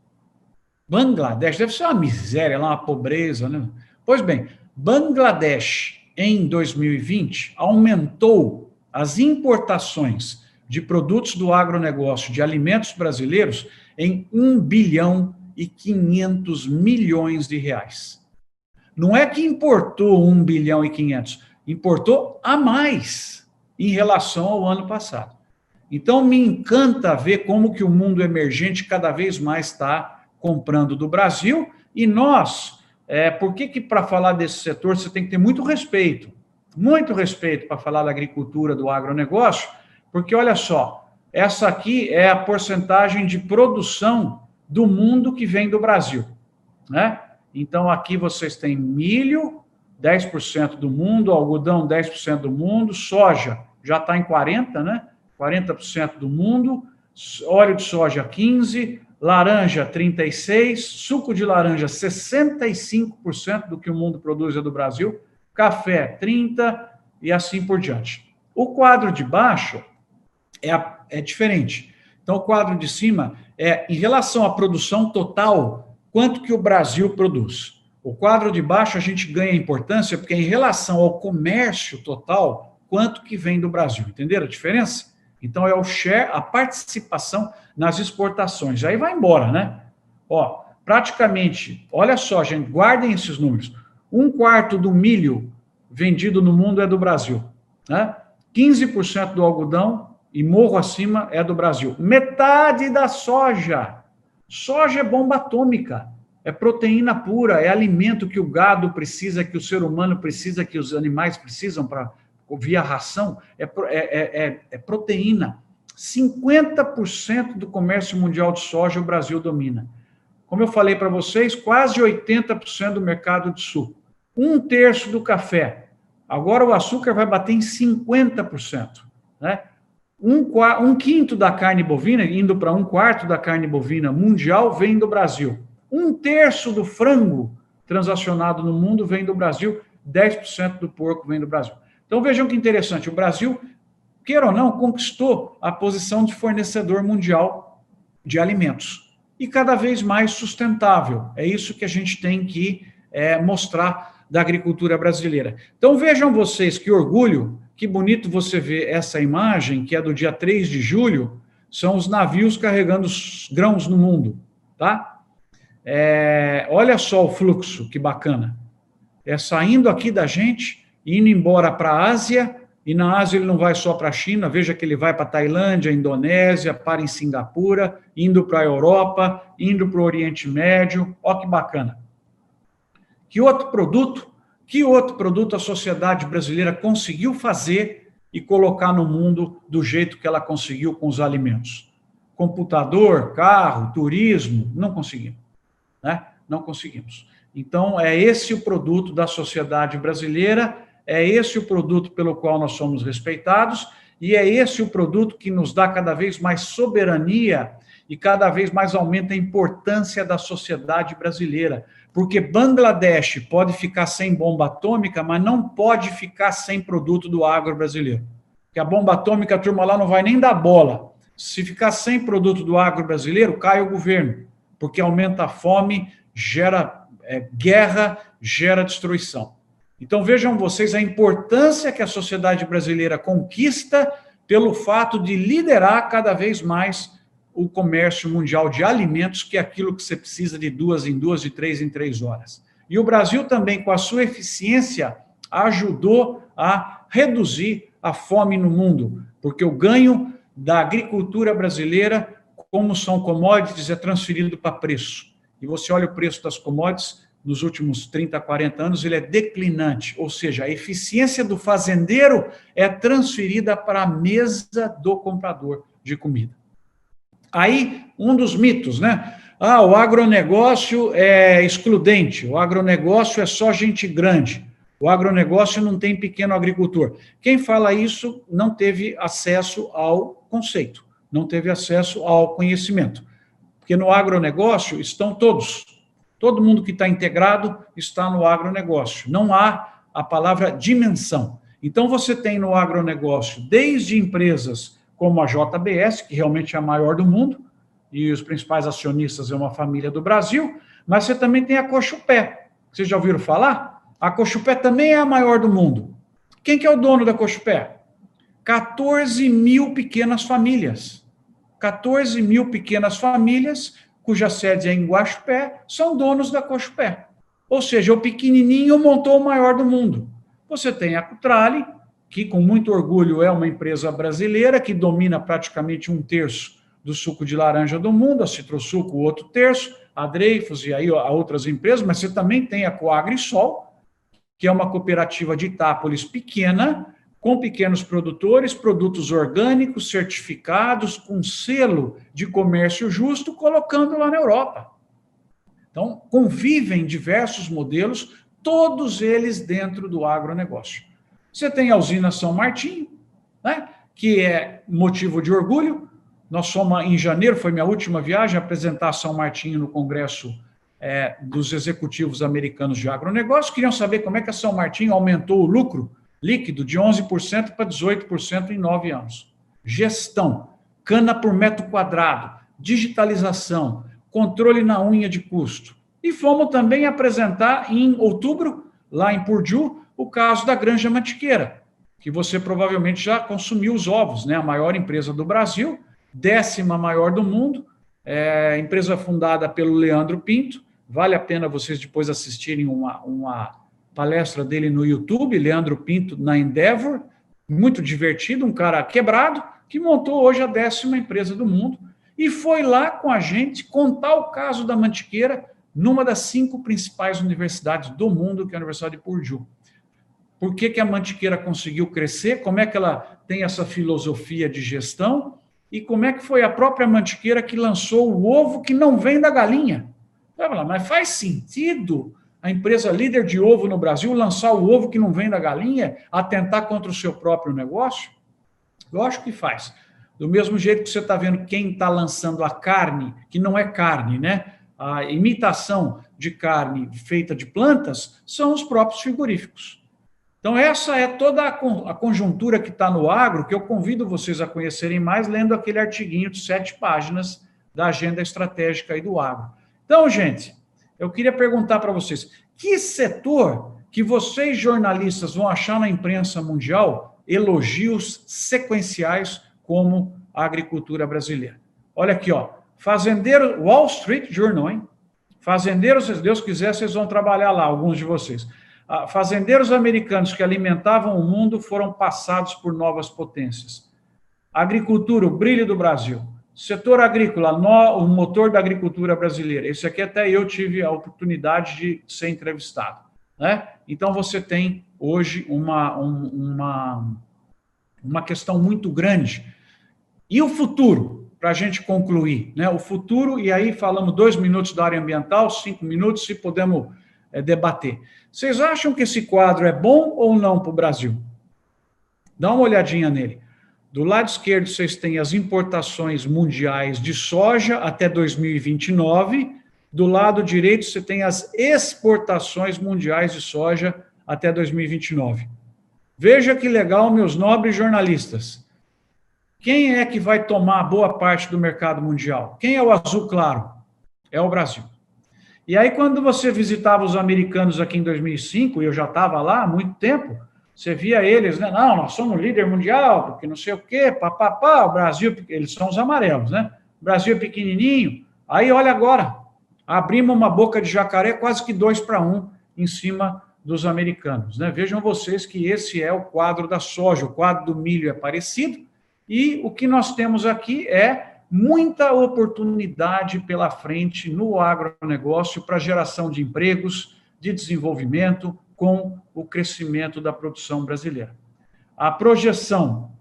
Bangladesh deve ser uma miséria, lá, uma pobreza, né? Pois bem, Bangladesh, em 2020, aumentou as importações de produtos do agronegócio, de alimentos brasileiros, em 1 bilhão e 500 milhões de reais. Não é que importou 1 bilhão e 500, importou a mais em relação ao ano passado. Então, me encanta ver como que o mundo emergente cada vez mais está comprando do Brasil, e nós, por que para falar desse setor você tem que ter muito respeito para falar da agricultura, do agronegócio, porque olha só, essa aqui é a porcentagem de produção do mundo que vem do Brasil, né? Então, aqui vocês têm milho, 10% do mundo, algodão, 10% do mundo, soja já está em 40%, né? 40% do mundo, óleo de soja 15%, laranja 36%, suco de laranja 65% do que o mundo produz é do Brasil, café 30% e assim por diante. O quadro de baixo é diferente. Então, o quadro de cima é em relação à produção total, quanto que o Brasil produz. O quadro de baixo a gente ganha importância porque é em relação ao comércio total, quanto que vem do Brasil. Entenderam a diferença? Então, é o share, a participação nas exportações. Aí vai embora, né? Ó, praticamente, olha só, gente, guardem esses números. 1/4 do milho vendido no mundo é do Brasil, né? 15% do algodão e morro acima é do Brasil. Metade da soja. Soja é bomba atômica. É proteína pura, é alimento que o gado precisa, que o ser humano precisa, que os animais precisam para via ração, é proteína. 50% do comércio mundial de soja o Brasil domina. Como eu falei para vocês, quase 80% do mercado de suco. 1/3 do café. Agora o açúcar vai bater em 50%. Né? Um quinto da carne bovina, indo para 1/4 da carne bovina mundial, vem do Brasil. 1/3 do frango transacionado no mundo vem do Brasil. 10% do porco vem do Brasil. Então vejam que interessante, o Brasil, queira ou não, conquistou a posição de fornecedor mundial de alimentos. E cada vez mais sustentável. É isso que a gente tem que mostrar da agricultura brasileira. Então vejam vocês que orgulho, que bonito você ver essa imagem, que é do dia 3 de julho, são os navios carregando os grãos no mundo, tá? Olha só o fluxo, que bacana. Saindo aqui da gente, indo embora para a Ásia, e na Ásia ele não vai só para a China, veja que ele vai para a Tailândia, Indonésia, para em Singapura, indo para a Europa, indo para o Oriente Médio, ó que bacana. Que outro produto a sociedade brasileira conseguiu fazer e colocar no mundo do jeito que ela conseguiu com os alimentos? Computador, carro, turismo, não conseguimos, né? Não conseguimos. Então, é esse o produto da sociedade brasileira, é esse o produto pelo qual nós somos respeitados, e é esse o produto que nos dá cada vez mais soberania e cada vez mais aumenta a importância da sociedade brasileira. Porque Bangladesh pode ficar sem bomba atômica, mas não pode ficar sem produto do agro brasileiro. Porque a bomba atômica, a turma lá não vai nem dar bola. Se ficar sem produto do agro brasileiro, cai o governo, porque aumenta a fome, gera guerra, gera destruição. Então vejam vocês a importância que a sociedade brasileira conquista pelo fato de liderar cada vez mais o comércio mundial de alimentos, que é aquilo que você precisa de 2 em 2, de 3 em 3 horas. E o Brasil também, com a sua eficiência, ajudou a reduzir a fome no mundo, porque o ganho da agricultura brasileira, como são commodities, é transferido para preço. E você olha o preço das commodities, nos últimos 30, 40 anos, ele é declinante, ou seja, a eficiência do fazendeiro é transferida para a mesa do comprador de comida. Aí, um dos mitos, né? O agronegócio é excludente, o agronegócio é só gente grande, o agronegócio não tem pequeno agricultor. Quem fala isso não teve acesso ao conceito, não teve acesso ao conhecimento. Porque no agronegócio estão todos. Todo mundo que está integrado está no agronegócio. Não há a palavra dimensão. Então, você tem no agronegócio, desde empresas como a JBS, que realmente é a maior do mundo, e os principais acionistas é uma família do Brasil, mas você também tem a Cochupé. Vocês já ouviram falar? A Cochupé também é a maior do mundo. Quem que é o dono da Cochupé? 14 mil pequenas famílias. 14 mil pequenas famílias, cuja sede é em Guaxupé, são donos da Cochupé. Ou seja, o pequenininho montou o maior do mundo. Você tem a Cutrale, que com muito orgulho é uma empresa brasileira, que domina praticamente 1/3 do suco de laranja do mundo, a Citrosuco, o outro terço, a Dreyfus e aí a outras empresas, mas você também tem a Coagrisol, que é uma cooperativa de Itápolis pequena, com pequenos produtores, produtos orgânicos, certificados, com selo de comércio justo, colocando lá na Europa. Então, convivem diversos modelos, todos eles dentro do agronegócio. Você tem a usina São Martinho, né, que é motivo de orgulho. Nós fomos, em janeiro, foi minha última viagem, apresentar São Martinho no Congresso dos Executivos Americanos de Agronegócio. Queriam saber como é que a São Martinho aumentou o lucro líquido de 11% para 18% em 9 anos. Gestão, cana por metro quadrado, digitalização, controle na unha de custo. E fomos também apresentar em outubro, lá em Purdue, o caso da Granja Mantiqueira, que você provavelmente já consumiu os ovos, né? A maior empresa do Brasil, 10ª maior do mundo, empresa fundada pelo Leandro Pinto. Vale a pena vocês depois assistirem uma palestra dele no YouTube, Leandro Pinto, na Endeavor, muito divertido, um cara quebrado, que montou hoje a 10ª empresa do mundo, e foi lá com a gente contar o caso da Mantiqueira numa das 5 principais universidades do mundo, que é a Universidade de Purdue. Por que a Mantiqueira conseguiu crescer? Como é que ela tem essa filosofia de gestão? e como é que foi a própria Mantiqueira que lançou o ovo que não vem da galinha. Vai falar, mas faz sentido a empresa líder de ovo no Brasil lançar o ovo que não vem da galinha, atentar contra o seu próprio negócio? Lógico que faz. Do mesmo jeito que você está vendo quem está lançando a carne, que não é carne, né? A imitação de carne feita de plantas, são os próprios frigoríficos. Então, essa é toda a conjuntura que está no agro, que eu convido vocês a conhecerem mais, lendo aquele artiguinho de 7 páginas da agenda estratégica aí do agro. Então, gente, eu queria perguntar para vocês, que setor que vocês, jornalistas, vão achar na imprensa mundial elogios sequenciais como a agricultura brasileira? Olha aqui, ó, fazendeiro, Wall Street Journal, hein? Fazendeiros, se Deus quiser, vocês vão trabalhar lá, alguns de vocês. Fazendeiros americanos que alimentavam o mundo foram passados por novas potências. Agricultura, o brilho do Brasil. Setor agrícola, o motor da agricultura brasileira. Esse aqui até eu tive a oportunidade de ser entrevistado, né? Então, você tem hoje uma questão muito grande. E o futuro, para a gente concluir, né? O futuro, e aí falamos 2 minutos da área ambiental, 5 minutos, se podemos debater. Vocês acham que esse quadro é bom ou não para o Brasil? Dá uma olhadinha nele. Do lado esquerdo, vocês têm as importações mundiais de soja até 2029. Do lado direito, você tem as exportações mundiais de soja até 2029. Veja que legal, meus nobres jornalistas. Quem é que vai tomar boa parte do mercado mundial? Quem é o azul claro? É o Brasil. E aí, quando você visitava os americanos aqui em 2005, e eu já estava lá há muito tempo, você via eles, né? Não, nós somos líder mundial, porque não sei o quê, papapá, o Brasil, eles são os amarelos, né? O Brasil é pequenininho. Aí, olha agora, abrimos uma boca de jacaré quase que 2-1 em cima dos americanos, né? Vejam vocês que esse é o quadro da soja, o quadro do milho é parecido, e o que nós temos aqui é muita oportunidade pela frente no agronegócio para geração de empregos, de desenvolvimento, com o crescimento da produção brasileira. A projeção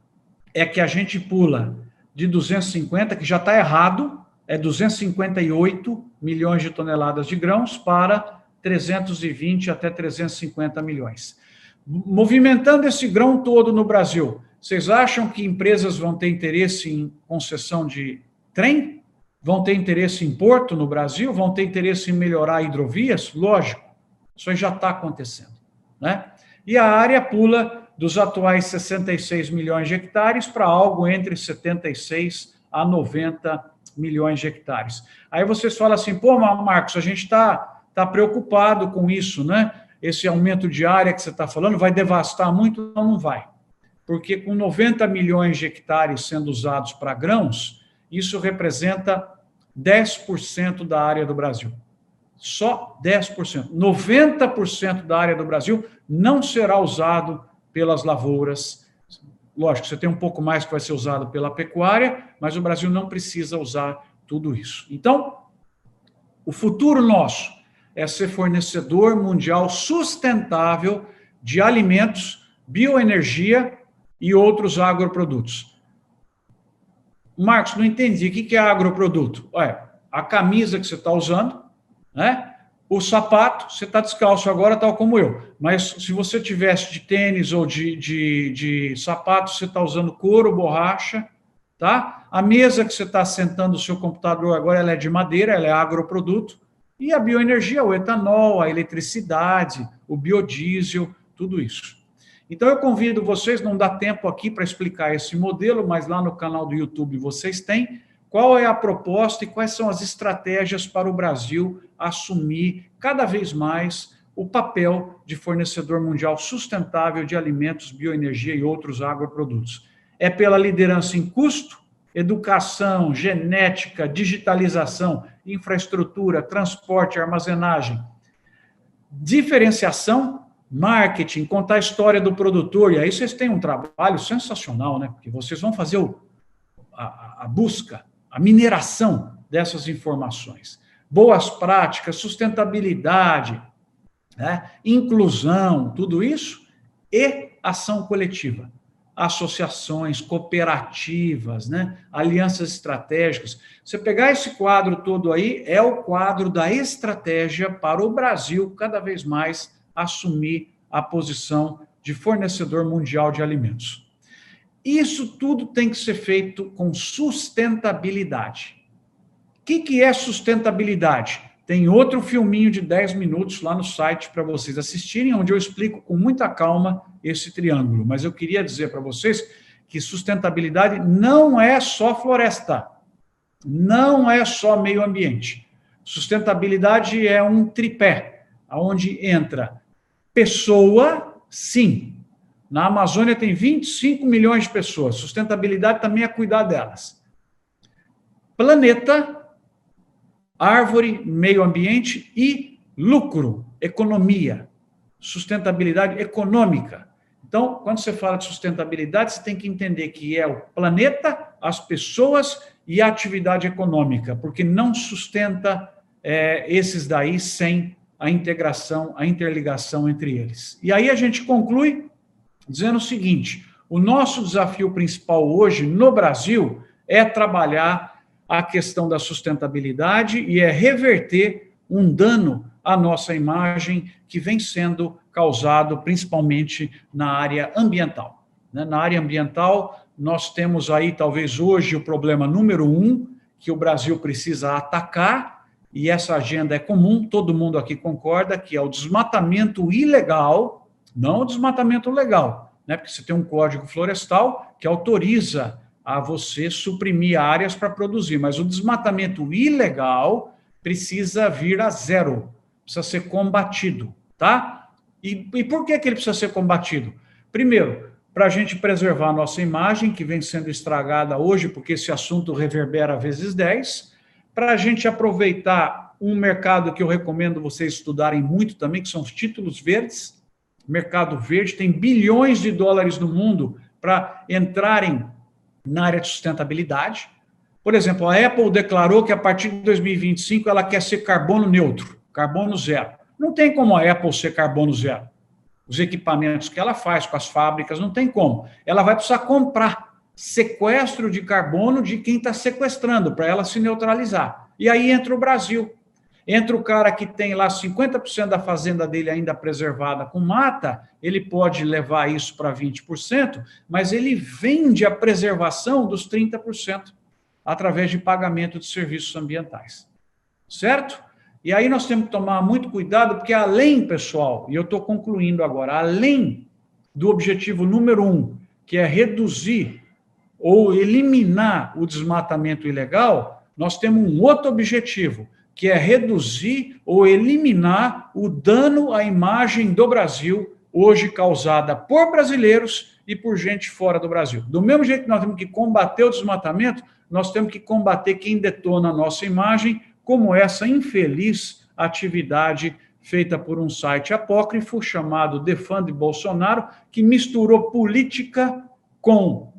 é que a gente pula de 250, que já está errado, é 258 milhões de toneladas de grãos, para 320 até 350 milhões. Movimentando esse grão todo no Brasil, vocês acham que empresas vão ter interesse em concessão de trem? Vão ter interesse em porto no Brasil? Vão ter interesse em melhorar hidrovias? Lógico, isso aí já está acontecendo, né? E a área pula dos atuais 66 milhões de hectares para algo entre 76 a 90 milhões de hectares. Aí vocês falam assim, pô, Marcos, a gente está preocupado com isso, né? Esse aumento de área que você está falando vai devastar muito? Não, não vai. Porque com 90 milhões de hectares sendo usados para grãos, isso representa 10% da área do Brasil. Só 10%. 90% da área do Brasil não será usado pelas lavouras. Lógico, você tem um pouco mais que vai ser usado pela pecuária, mas o Brasil não precisa usar tudo isso. Então, o futuro nosso é ser fornecedor mundial sustentável de alimentos, bioenergia e outros agroprodutos. Marcos, não entendi. O que é agroproduto? Olha, a camisa que você está usando, né? O sapato, você está descalço agora, tal como eu. Mas se você tivesse de tênis ou de sapato, você está usando couro, borracha, tá? A mesa que você está sentando o seu computador agora, ela é de madeira, ela é agroproduto. E a bioenergia, o etanol, a eletricidade, o biodiesel, tudo isso. Então, eu convido vocês, não dá tempo aqui para explicar esse modelo, mas lá no canal do YouTube vocês têm, qual é a proposta e quais são as estratégias para o Brasil assumir cada vez mais o papel de fornecedor mundial sustentável de alimentos, bioenergia e outros agroprodutos. É pela liderança em custo, educação, genética, digitalização, infraestrutura, transporte, armazenagem, diferenciação, marketing, contar a história do produtor, e aí vocês têm um trabalho sensacional, né? Porque vocês vão fazer a busca, a mineração dessas informações. Boas práticas, sustentabilidade, né? Inclusão, tudo isso, e ação coletiva. associações, cooperativas, né? Alianças estratégicas. Você pegar esse quadro todo aí, é o quadro da estratégia para o Brasil cada vez mais assumir a posição de fornecedor mundial de alimentos. Isso tudo tem que ser feito com sustentabilidade. O que é sustentabilidade? Tem outro filminho de 10 minutos lá no site para vocês assistirem, onde eu explico com muita calma esse triângulo. Mas eu queria dizer para vocês que sustentabilidade não é só floresta, não é só meio ambiente. Sustentabilidade é um tripé, onde entra pessoa, sim. Na Amazônia tem 25 milhões de pessoas. Sustentabilidade também é cuidar delas. Planeta, árvore, meio ambiente e lucro, economia, sustentabilidade econômica. Então, quando você fala de sustentabilidade, você tem que entender que é o planeta, as pessoas e a atividade econômica, porque não sustenta esses daí sem a integração, a interligação entre eles. E aí a gente conclui dizendo o seguinte: o nosso desafio principal hoje no Brasil é trabalhar a questão da sustentabilidade e é reverter um dano à nossa imagem que vem sendo causado principalmente na área ambiental. Na área ambiental, nós temos aí, talvez hoje, o problema número 1, que o Brasil precisa atacar, e essa agenda é comum, todo mundo aqui concorda, que é o desmatamento ilegal, não o desmatamento legal, né? Porque você tem um código florestal que autoriza a você suprimir áreas para produzir, mas o desmatamento ilegal precisa vir a zero, precisa ser combatido, tá? E por que ele precisa ser combatido? Primeiro, para a gente preservar a nossa imagem, que vem sendo estragada hoje, porque esse assunto reverbera vezes 10, para a gente aproveitar um mercado que eu recomendo vocês estudarem muito também, que são os títulos verdes. Mercado verde tem bilhões de dólares no mundo para entrarem na área de sustentabilidade. Por exemplo, a Apple declarou que a partir de 2025 ela quer ser carbono neutro, carbono zero. Não tem como a Apple ser carbono zero. Os equipamentos que ela faz com as fábricas, não tem como. Ela vai precisar comprar sequestro de carbono de quem está sequestrando, para ela se neutralizar. E aí entra o Brasil. Entra o cara que tem lá 50% da fazenda dele ainda preservada com mata, ele pode levar isso para 20%, mas ele vende a preservação dos 30% através de pagamento de serviços ambientais. Certo? E aí nós temos que tomar muito cuidado, porque além, pessoal, e eu estou concluindo agora, além do objetivo número 1, que é reduzir ou eliminar o desmatamento ilegal, nós temos um outro objetivo, que é reduzir ou eliminar o dano à imagem do Brasil, hoje causada por brasileiros e por gente fora do Brasil. Do mesmo jeito que nós temos que combater o desmatamento, nós temos que combater quem detona a nossa imagem, como essa infeliz atividade feita por um site apócrifo chamado Defund Bolsonaro, que misturou política com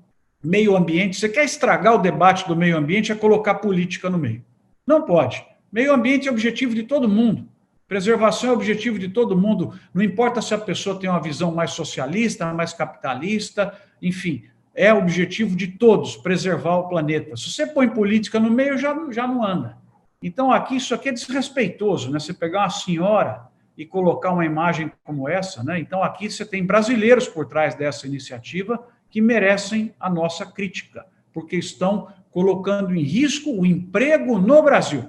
meio ambiente. Você quer estragar o debate do meio ambiente, é colocar política no meio. Não pode. Meio ambiente é objetivo de todo mundo. Preservação é objetivo de todo mundo. Não importa se a pessoa tem uma visão mais socialista, mais capitalista, enfim, é objetivo de todos, preservar o planeta. Se você põe política no meio, já não anda. Então, isso aqui é desrespeitoso, né? Você pegar uma senhora e colocar uma imagem como essa, né? Então, aqui você tem brasileiros por trás dessa iniciativa que merecem a nossa crítica, porque estão colocando em risco o emprego no Brasil.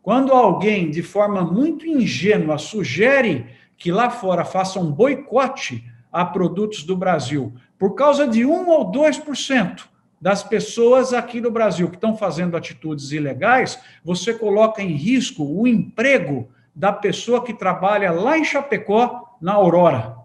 Quando alguém, de forma muito ingênua, sugere que lá fora façam um boicote a produtos do Brasil, por causa de 1 ou 2% das pessoas aqui no Brasil que estão fazendo atitudes ilegais, você coloca em risco o emprego da pessoa que trabalha lá em Chapecó, na Aurora,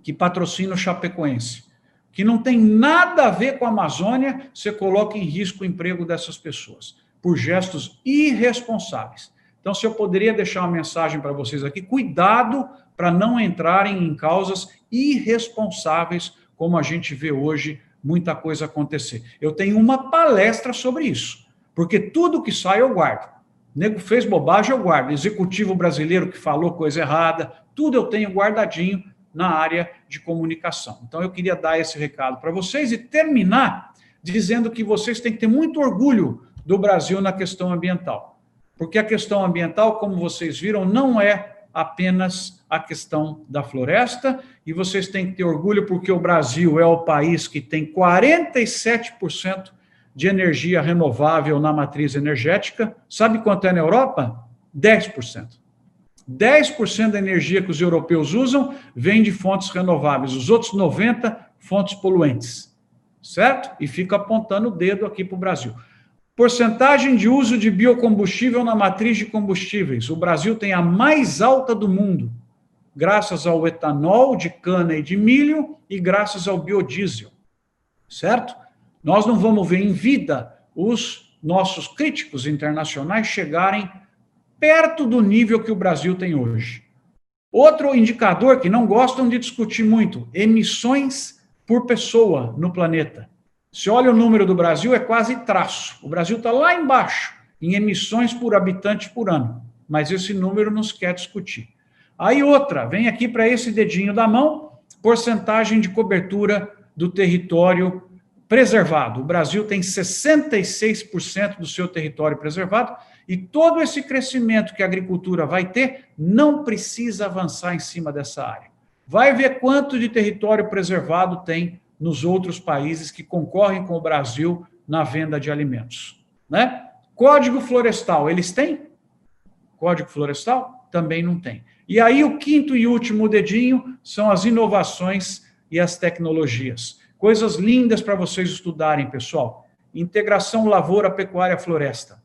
que patrocina o Chapecoense, que não tem nada a ver com a Amazônia, você coloca em risco o emprego dessas pessoas, por gestos irresponsáveis. Então, se eu poderia deixar uma mensagem para vocês aqui, cuidado para não entrarem em causas irresponsáveis, como a gente vê hoje muita coisa acontecer. Eu tenho uma palestra sobre isso, porque tudo que sai eu guardo. O nego fez bobagem, eu guardo. Executivo brasileiro que falou coisa errada, tudo eu tenho guardadinho na área de comunicação. Então, eu queria dar esse recado para vocês e terminar dizendo que vocês têm que ter muito orgulho do Brasil na questão ambiental. Porque a questão ambiental, como vocês viram, não é apenas a questão da floresta, e vocês têm que ter orgulho porque o Brasil é o país que tem 47% de energia renovável na matriz energética. Sabe quanto é na Europa? 10%. 10% da energia que os europeus usam vem de fontes renováveis, os outros 90% fontes poluentes, certo? E fica apontando o dedo aqui para o Brasil. Porcentagem de uso de biocombustível na matriz de combustíveis. O Brasil tem a mais alta do mundo, graças ao etanol de cana e de milho e graças ao biodiesel, certo? Nós não vamos ver em vida os nossos críticos internacionais chegarem perto do nível que o Brasil tem hoje. Outro indicador que não gostam de discutir muito, emissões por pessoa no planeta. Se olha o número do Brasil, é quase traço. O Brasil está lá embaixo, em emissões por habitante por ano. Mas esse número não se quer discutir. Aí outra, vem aqui para esse dedinho da mão, porcentagem de cobertura do território preservado. O Brasil tem 66% do seu território preservado e todo esse crescimento que a agricultura vai ter não precisa avançar em cima dessa área. Vai ver quanto de território preservado tem nos outros países que concorrem com o Brasil na venda de alimentos, né? Código florestal, eles têm? Código florestal? Também não tem. E aí o quinto e último dedinho são as inovações e as tecnologias. Coisas lindas para vocês estudarem, pessoal. Integração lavoura, pecuária, floresta.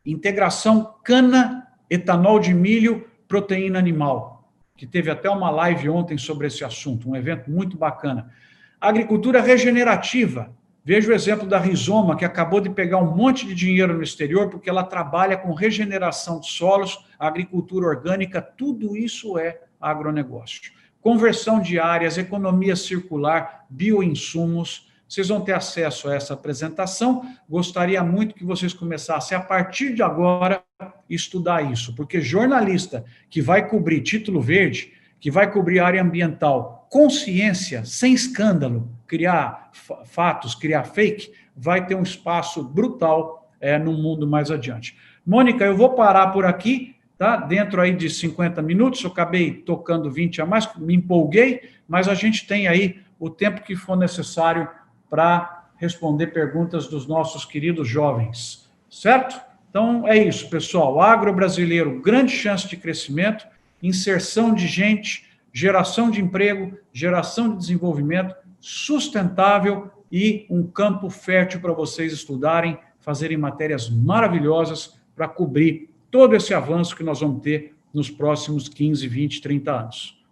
Integração cana, etanol de milho, proteína animal, que teve até uma live ontem sobre esse assunto, um evento muito bacana. Agricultura regenerativa. Veja o exemplo da Rizoma, que acabou de pegar um monte de dinheiro no exterior, porque ela trabalha com regeneração de solos, agricultura orgânica, tudo isso é agronegócio. Conversão de áreas, economia circular, bioinsumos. Vocês vão ter acesso a essa apresentação. Gostaria muito que vocês começassem, a partir de agora, estudar isso, porque jornalista que vai cobrir título verde, que vai cobrir área ambiental, consciência, sem escândalo, criar fatos, criar fake, vai ter um espaço brutal no mundo mais adiante. Mônica, eu vou parar por aqui, tá? Dentro aí de 50 minutos, eu acabei tocando 20 a mais, me empolguei, mas a gente tem aí o tempo que for necessário para responder perguntas dos nossos queridos jovens, certo? Então, é isso, pessoal. O agro brasileiro, grande chance de crescimento, inserção de gente, geração de emprego, geração de desenvolvimento sustentável e um campo fértil para vocês estudarem, fazerem matérias maravilhosas para cobrir todo esse avanço que nós vamos ter nos próximos 15, 20, 30 anos.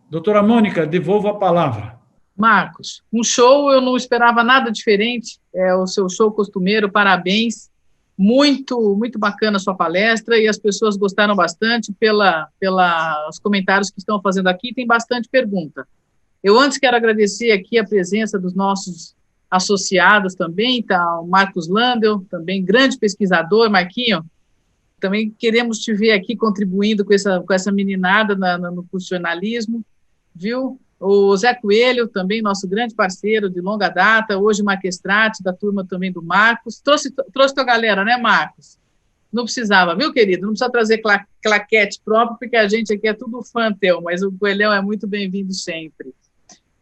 Doutora Mônica, devolvo a palavra. Marcos, um show, eu não esperava nada diferente, é o seu show costumeiro, parabéns. Muito, muito bacana a sua palestra e as pessoas gostaram bastante pelos comentários que estão fazendo aqui, tem bastante pergunta. Eu antes quero agradecer aqui a presença dos nossos associados também, tá? O Marcos Landel, também grande pesquisador, Marquinho, também queremos te ver aqui contribuindo com essa meninada no curso de jornalismo, viu? O Zé Coelho, também nosso grande parceiro de longa data, hoje Marquestrate, da turma também do Marcos. Trouxe tua galera, né, Marcos? Não precisava, viu, querido? Não precisa trazer claquete próprio, porque a gente aqui é tudo fã teu, mas o Coelhão é muito bem-vindo sempre.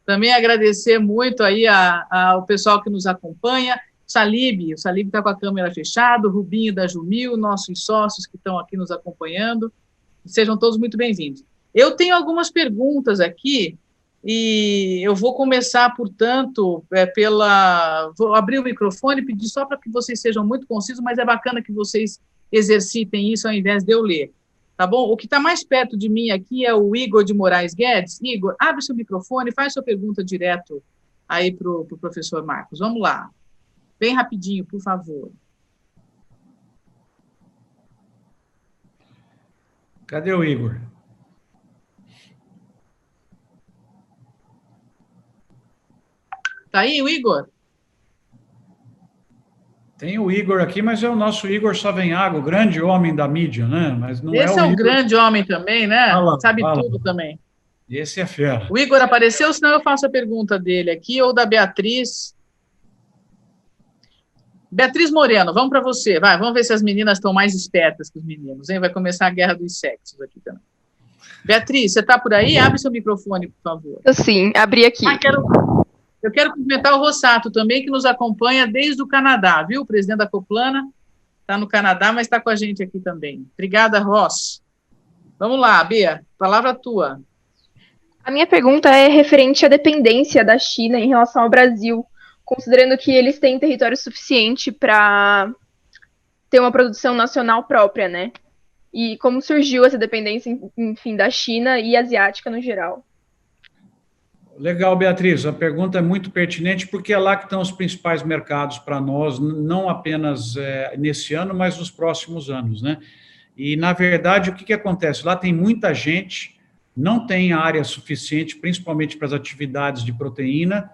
Também agradecer muito aí ao pessoal que nos acompanha, o Salib está com a câmera fechada, o Rubinho da Jumil, nossos sócios que estão aqui nos acompanhando, sejam todos muito bem-vindos. Eu tenho algumas perguntas aqui, e eu vou começar, portanto, vou abrir o microfone e pedir só para que vocês sejam muito concisos, mas é bacana que vocês exercitem isso ao invés de eu ler, tá bom? O que está mais perto de mim aqui é o Igor de Moraes Guedes. Igor, abre seu microfone e faz sua pergunta direto aí para o professor Marcos. Vamos lá. Bem rapidinho, por favor. Cadê o Igor? Tá aí o Igor? Tem o Igor aqui, mas é o nosso Igor Savenhago, grande homem da mídia, né? Mas não Esse é o Igor... grande homem também, né? Fala, sabe tudo também. Esse é fera. O Igor apareceu, senão eu faço a pergunta dele aqui, ou da Beatriz. Beatriz Moreno, vamos para você. Vai, vamos ver se as meninas estão mais espertas que os meninos, hein? Vai começar a guerra dos sexos aqui também. Beatriz, você está por aí? Abre seu microfone, por favor. Sim, abri aqui. Eu quero cumprimentar o Rossato também, que nos acompanha desde o Canadá, viu? O presidente da Coplana está no Canadá, mas está com a gente aqui também. Obrigada, Ross. Vamos lá, Bea, palavra tua. A minha pergunta é referente à dependência da China em relação ao Brasil, considerando que eles têm território suficiente para ter uma produção nacional própria, né? E como surgiu essa dependência, enfim, da China e asiática no geral? Legal, Beatriz, a pergunta é muito pertinente porque é lá que estão os principais mercados para nós, não apenas nesse ano, mas nos próximos anos, né? E, na verdade, o que acontece? Lá tem muita gente, não tem área suficiente, principalmente para as atividades de proteína,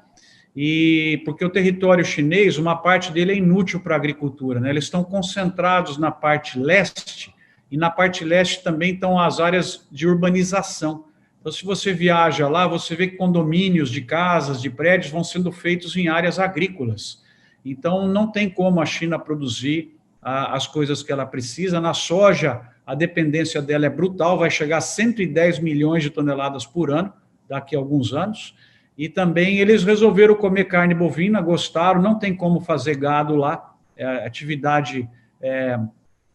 e porque o território chinês, uma parte dele é inútil para a agricultura, né? Eles estão concentrados na parte leste, e na parte leste também estão as áreas de urbanização. Então, se você viaja lá, você vê que condomínios de casas, de prédios, vão sendo feitos em áreas agrícolas. Então, não tem como a China produzir as coisas que ela precisa. Na soja, a dependência dela é brutal, vai chegar a 110 milhões de toneladas por ano, daqui a alguns anos. E também eles resolveram comer carne bovina, gostaram, não tem como fazer gado lá, é atividade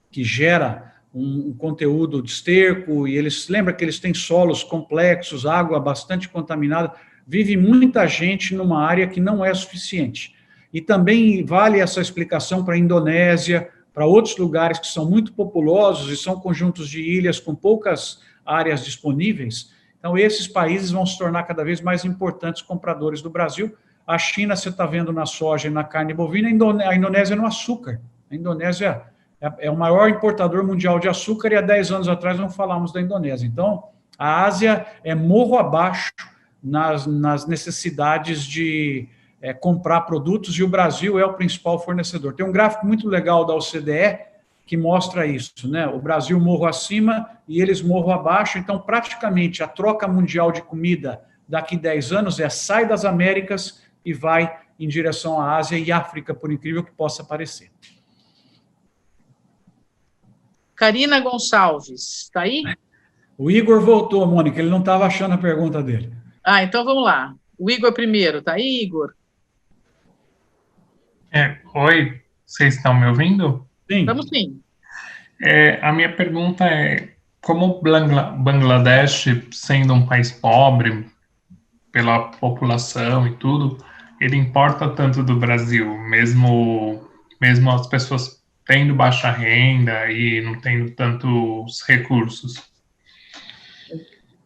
que gera um conteúdo de esterco, e eles lembram que eles têm solos complexos, água bastante contaminada, vive muita gente numa área que não é suficiente. E também vale essa explicação para a Indonésia, para outros lugares que são muito populosos e são conjuntos de ilhas com poucas áreas disponíveis. Então, esses países vão se tornar cada vez mais importantes compradores do Brasil. A China, você está vendo na soja e na carne bovina, a Indonésia no açúcar. A Indonésia é o maior importador mundial de açúcar e há 10 anos atrás não falávamos da Indonésia. Então, a Ásia é morro abaixo nas necessidades de comprar produtos e o Brasil é o principal fornecedor. Tem um gráfico muito legal da OCDE que mostra isso, né? O Brasil morro acima e eles morro abaixo, então praticamente a troca mundial de comida daqui 10 anos sai das Américas e vai em direção à Ásia e África, por incrível que possa parecer. Karina Gonçalves, está aí? O Igor voltou, Mônica, ele não estava achando a pergunta dele. Então vamos lá. O Igor primeiro, está aí, Igor? Oi, vocês estão me ouvindo? Sim. Estamos sim. A minha pergunta é, como Bangladesh, sendo um país pobre pela população e tudo, ele importa tanto do Brasil, mesmo as pessoas tendo baixa renda e não tendo tantos recursos?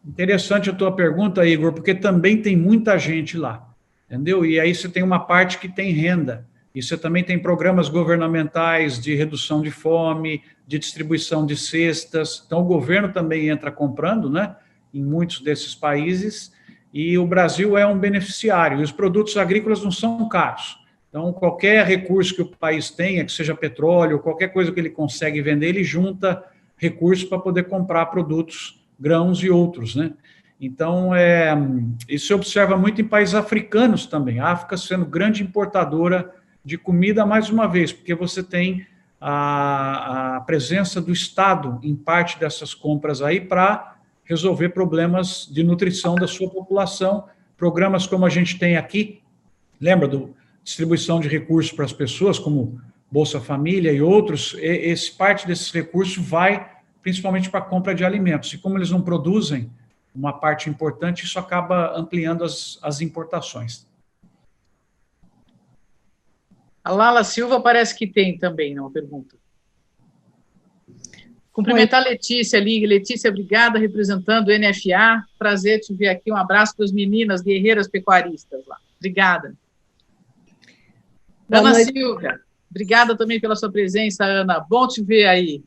Interessante a tua pergunta, Igor, porque também tem muita gente lá, entendeu? E aí você tem uma parte que tem renda, e você também tem programas governamentais de redução de fome, de distribuição de cestas, então o governo também entra comprando, né, em muitos desses países, e o Brasil é um beneficiário, e os produtos agrícolas não são caros. Então, qualquer recurso que o país tenha, que seja petróleo, qualquer coisa que ele consegue vender, ele junta recursos para poder comprar produtos, grãos e outros, né? Então, isso se observa muito em países africanos também. A África sendo grande importadora de comida, mais uma vez, porque você tem a presença do Estado em parte dessas compras aí para resolver problemas de nutrição da sua população. Programas como a gente tem aqui, lembra do distribuição de recursos para as pessoas, como Bolsa Família e outros, parte desses recursos vai principalmente para a compra de alimentos. E como eles não produzem uma parte importante, isso acaba ampliando as importações. A Lala Silva parece que tem também uma pergunta. Cumprimentar a Letícia ali. Letícia, obrigada, representando o NFA. Prazer te ver aqui. Um abraço para as meninas guerreiras pecuaristas lá. Obrigada. Ana Silva, obrigada também pela sua presença, Ana. Bom te ver aí.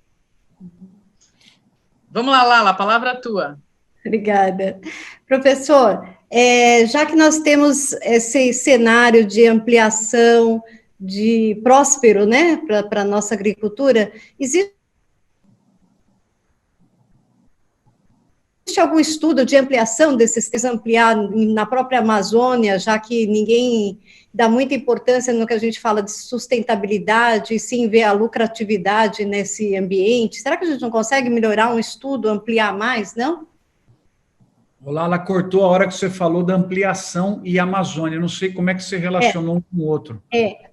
Vamos lá, Lala, a palavra é tua. Obrigada. Professor, já que nós temos esse cenário de ampliação, de próspero, né, para a nossa agricultura, existe existe algum estudo de ampliação desses, ampliar na própria Amazônia, já que ninguém dá muita importância no que a gente fala de sustentabilidade, e sim ver a lucratividade nesse ambiente? Será que a gente não consegue melhorar um estudo, ampliar mais, não? Olá, ela cortou a hora que você falou da ampliação e Amazônia. Não sei como é que você relacionou um com o outro.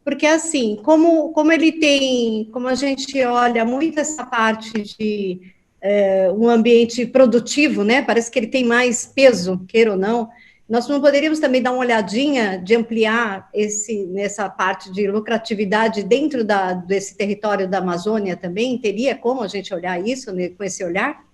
Porque assim, como ele tem, como a gente olha muito essa parte de um ambiente produtivo, né? Parece que ele tem mais peso, queira ou não. Nós não poderíamos também dar uma olhadinha de ampliar nessa parte de lucratividade dentro desse território da Amazônia também? Teria como a gente olhar isso, né, com esse olhar?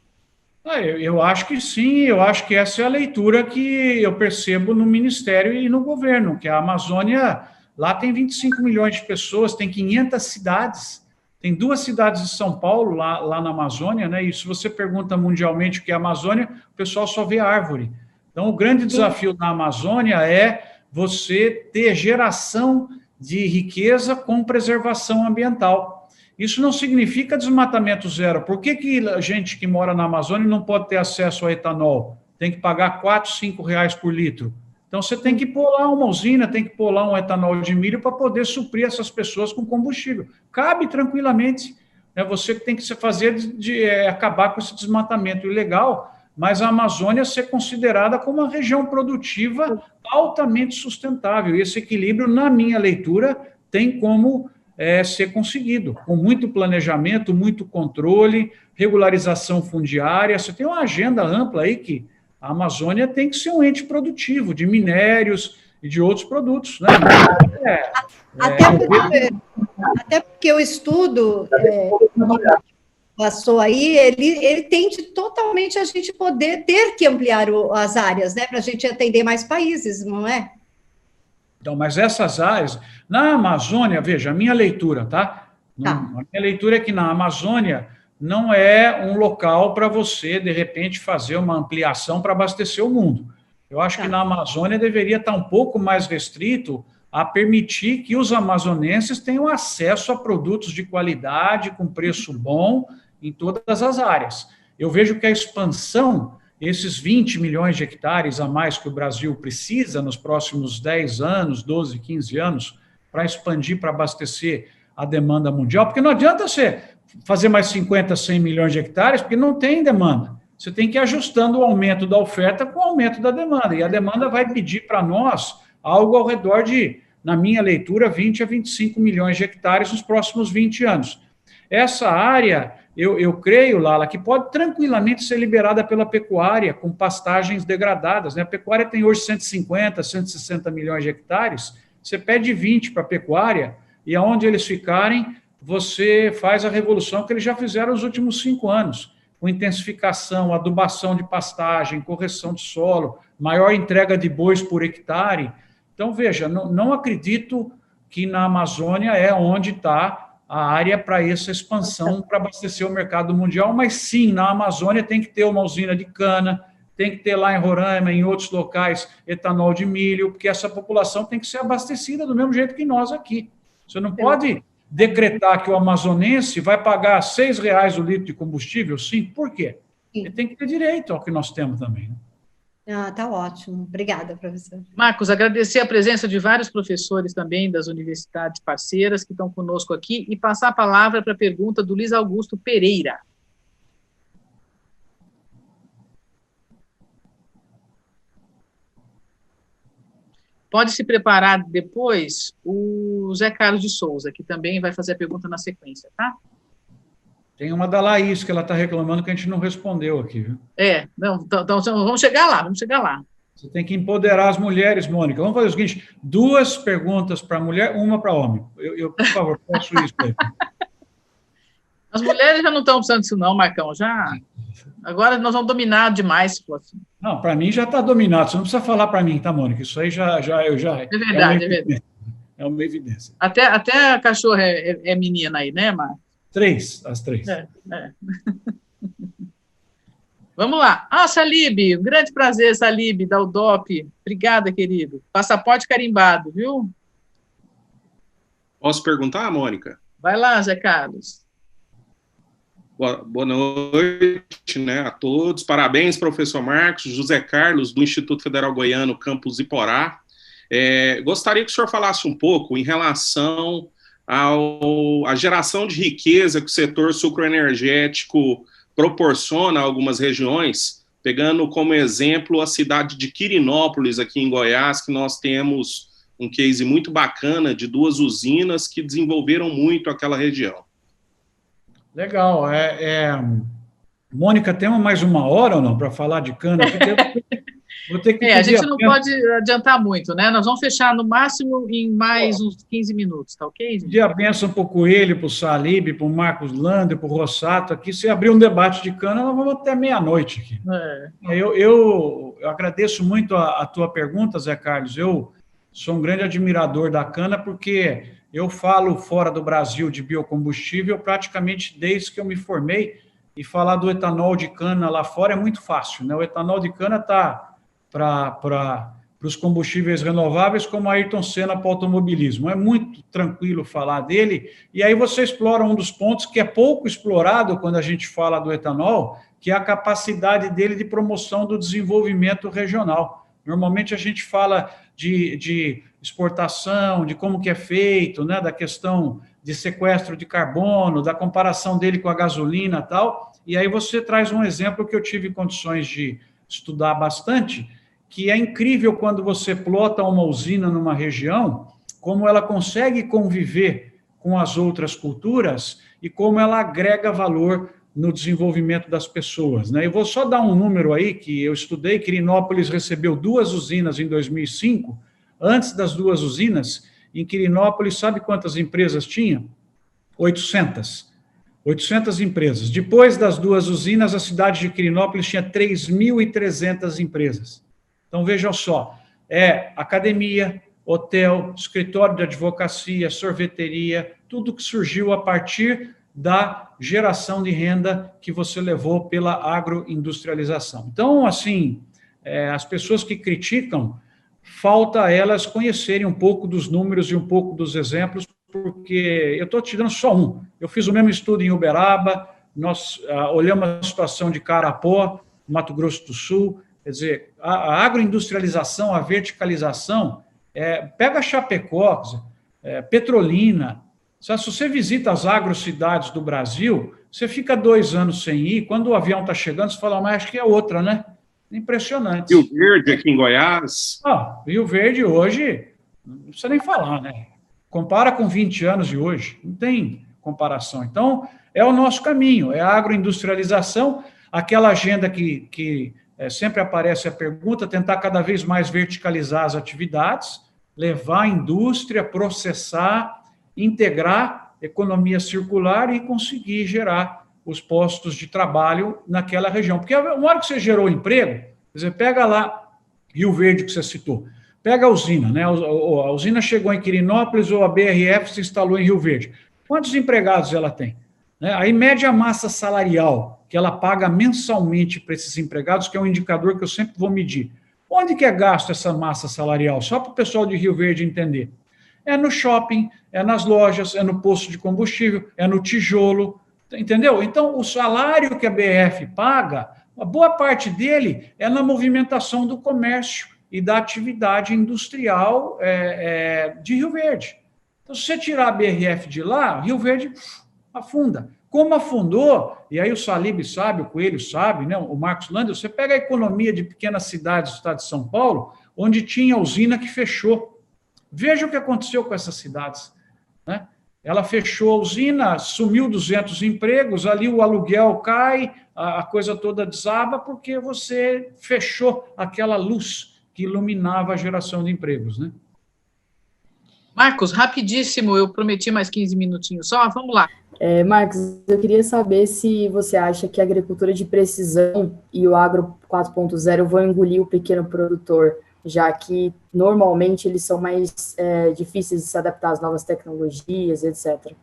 Eu acho que sim, eu acho que essa é a leitura que eu percebo no Ministério e no governo, que a Amazônia, lá tem 25 milhões de pessoas, tem 500 cidades, tem 2 cidades de São Paulo lá na Amazônia, né? E se você pergunta mundialmente o que é a Amazônia, o pessoal só vê árvore. Então, o grande desafio na Amazônia é você ter geração de riqueza com preservação ambiental. Isso não significa desmatamento zero. Por que a gente que mora na Amazônia não pode ter acesso a etanol? Tem que pagar R$ 4, R$ 5 por litro. Então, você tem que pôr lá uma usina, tem que pôr lá um etanol de milho para poder suprir essas pessoas com combustível. Cabe tranquilamente. Você tem que fazer acabar com esse desmatamento ilegal, mas a Amazônia ser considerada como uma região produtiva altamente sustentável. E esse equilíbrio, na minha leitura, tem como ser conseguido, com muito planejamento, muito controle, regularização fundiária. Você tem uma agenda ampla aí que a Amazônia tem que ser um ente produtivo de minérios e de outros produtos, né? Até porque o estudo passou aí, ele tende totalmente a gente poder ter que ampliar as áreas, né, para a gente atender mais países, não é? Então, mas essas áreas, na Amazônia, veja, a minha leitura, tá? A minha leitura é que na Amazônia não é um local para você, de repente, fazer uma ampliação para abastecer o mundo. Eu acho que na Amazônia deveria estar um pouco mais restrito a permitir que os amazonenses tenham acesso a produtos de qualidade, com preço bom, em todas as áreas. Eu vejo que a expansão, esses 20 milhões de hectares a mais que o Brasil precisa nos próximos 10 anos, 12, 15 anos, para expandir, para abastecer a demanda mundial, porque não adianta você fazer mais 50, 100 milhões de hectares, porque não tem demanda. Você tem que ir ajustando o aumento da oferta com o aumento da demanda, e a demanda vai pedir para nós algo ao redor de, na minha leitura, 20 a 25 milhões de hectares nos próximos 20 anos. Essa área, eu creio, Lala, que pode tranquilamente ser liberada pela pecuária, com pastagens degradadas, né? A pecuária tem hoje 150, 160 milhões de hectares, você pede 20 para a pecuária, e aonde eles ficarem, você faz a revolução que eles já fizeram nos últimos 5 anos, com intensificação, adubação de pastagem, correção de solo, maior entrega de bois por hectare. Então, veja, não acredito que na Amazônia é onde está a área para essa expansão, para abastecer o mercado mundial, mas sim, na Amazônia tem que ter uma usina de cana, tem que ter lá em Roraima, em outros locais, etanol de milho, porque essa população tem que ser abastecida do mesmo jeito que nós aqui. Você não pode decretar que o amazonense vai pagar R$ 6 o litro de combustível, sim, por quê? Ele tem que ter direito ao que nós temos também, né? Tá ótimo. Obrigada, professor. Marcos, agradecer a presença de vários professores também das universidades parceiras que estão conosco aqui e passar a palavra para a pergunta do Luiz Augusto Pereira. Pode se preparar depois o Zé Carlos de Souza, que também vai fazer a pergunta na sequência, tá? Tem uma da Laís, que ela está reclamando que a gente não respondeu aqui, viu? Então vamos chegar lá. Você tem que empoderar as mulheres, Mônica. Vamos fazer o seguinte, 2 perguntas para mulher, 1 para homem. Eu, por favor, peço isso aí. As mulheres já não estão precisando disso não, Marcão, já... Agora nós vamos dominar demais, se for assim. Não, para mim já está dominado, você não precisa falar para mim, tá, Mônica? Isso aí eu já... É verdade, é verdade. É uma evidência. Até a cachorra é menina aí, né, Marcos? 3, as 3. Vamos lá. Salib, um grande prazer, Salib, da UDOP. Obrigada, querido. Passaporte carimbado, viu? Posso perguntar, Mônica? Vai lá, Zé Carlos. Boa noite, né, a todos. Parabéns, professor Marcos. José Carlos, do Instituto Federal Goiano, Campus Iporá. Gostaria que o senhor falasse um pouco em relação à geração de riqueza que o setor sucroenergético proporciona a algumas regiões, pegando como exemplo a cidade de Quirinópolis, aqui em Goiás, que nós temos um case muito bacana de 2 usinas que desenvolveram muito aquela região. Legal. Mônica, temos mais 1 hora ou não para falar de cana? Vou ter que a gente não pode adiantar muito, né? Nós vamos fechar no máximo em mais uns 15 minutos, tá ok, gente? Pedir a bênção para o Coelho, para o Salib, para o Marcos Lander, para o Rossato aqui. Se abrir um debate de cana, nós vamos até meia-noite aqui. Eu agradeço muito a tua pergunta, Zé Carlos. Eu sou um grande admirador da cana, porque eu falo fora do Brasil de biocombustível praticamente desde que eu me formei, e falar do etanol de cana lá fora é muito fácil, né? O etanol de cana está para os combustíveis renováveis, como a Ayrton Senna para o automobilismo. É muito tranquilo falar dele, e aí você explora um dos pontos que é pouco explorado quando a gente fala do etanol, que é a capacidade dele de promoção do desenvolvimento regional. Normalmente a gente fala de exportação, de como que é feito, né, da questão de sequestro de carbono, da comparação dele com a gasolina e tal, e aí você traz um exemplo que eu tive condições de estudar bastante, que é incrível quando você plota uma usina numa região, como ela consegue conviver com as outras culturas e como ela agrega valor no desenvolvimento das pessoas, né? Eu vou só dar um número aí, que eu estudei. Quirinópolis recebeu 2 usinas em 2005, antes das 2 usinas, em Quirinópolis, sabe quantas empresas tinha? 800 empresas. Depois das 2 usinas, a cidade de Quirinópolis tinha 3.300 empresas. Então, vejam só, academia, hotel, escritório de advocacia, sorveteria, tudo que surgiu a partir da geração de renda que você levou pela agroindustrialização. Então, assim, as pessoas que criticam, falta a elas conhecerem um pouco dos números e um pouco dos exemplos, porque eu estou te dando só um. Eu fiz o mesmo estudo em Uberaba, nós olhamos a situação de Carapó, Mato Grosso do Sul. Quer dizer, a agroindustrialização, a verticalização, pega Chapecó, Petrolina. Se você visita as agrocidades do Brasil, você fica 2 anos sem ir, quando o avião está chegando, você fala, mas acho que é outra, né? Impressionante. Rio Verde, aqui em Goiás. Rio Verde hoje, não precisa nem falar, né? Compara com 20 anos de hoje, não tem comparação. Então, é o nosso caminho, é a agroindustrialização, aquela agenda que sempre aparece a pergunta, tentar cada vez mais verticalizar as atividades, levar a indústria, processar, integrar economia circular e conseguir gerar os postos de trabalho naquela região. Porque uma hora que você gerou emprego, quer dizer, pega lá Rio Verde, que você citou, pega a usina, né? A usina chegou em Quirinópolis ou a BRF se instalou em Rio Verde. Quantos empregados ela tem? Aí mede a massa salarial que ela paga mensalmente para esses empregados, que é um indicador que eu sempre vou medir. Onde que é gasto essa massa salarial? Só para o pessoal de Rio Verde entender. É no shopping, é nas lojas, é no posto de combustível, é no tijolo, entendeu? Então, o salário que a BRF paga, a boa parte dele é na movimentação do comércio e da atividade industrial de Rio Verde. Então, se você tirar a BRF de lá, Rio Verde afunda. Como afundou, e aí o Salib sabe, o Coelho sabe, né, o Marcos Lander, você pega a economia de pequenas cidades do estado de São Paulo, onde tinha usina que fechou. Veja o que aconteceu com essas cidades, né? Ela fechou a usina, sumiu 200 empregos, ali o aluguel cai, a coisa toda desaba, porque você fechou aquela luz que iluminava a geração de empregos, né? Marcos, rapidíssimo, eu prometi mais 15 minutinhos só, vamos lá. Marcos, eu queria saber se você acha que a agricultura de precisão e o agro 4.0 vão engolir o pequeno produtor, já que normalmente eles são mais difíceis de se adaptar às novas tecnologias, etc.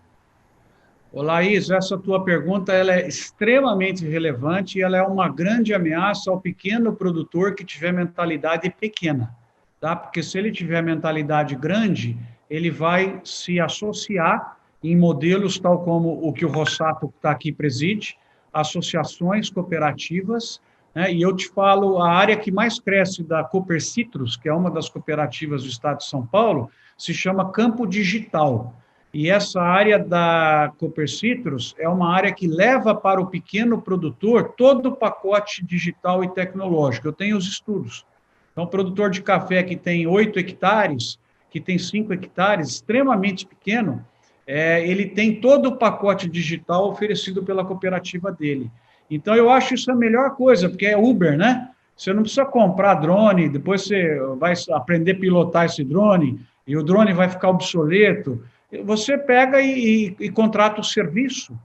Ô, Laís, essa tua pergunta ela é extremamente relevante e ela é uma grande ameaça ao pequeno produtor que tiver mentalidade pequena, tá? Porque se ele tiver mentalidade grande, ele vai se associar em modelos tal como o que o Rossato está aqui preside, associações cooperativas, né? E eu te falo, a área que mais cresce da Cooper Citrus, que é uma das cooperativas do estado de São Paulo, se chama Campo Digital. E essa área da Cooper Citrus é uma área que leva para o pequeno produtor todo o pacote digital e tecnológico. Eu tenho os estudos. Então, o produtor de café que tem 8 hectares, que tem 5 hectares, extremamente pequeno, ele tem todo o pacote digital oferecido pela cooperativa dele. Então, eu acho isso a melhor coisa, porque é Uber, né? Você não precisa comprar drone, depois você vai aprender a pilotar esse drone, e o drone vai ficar obsoleto. Você pega e contrata o serviço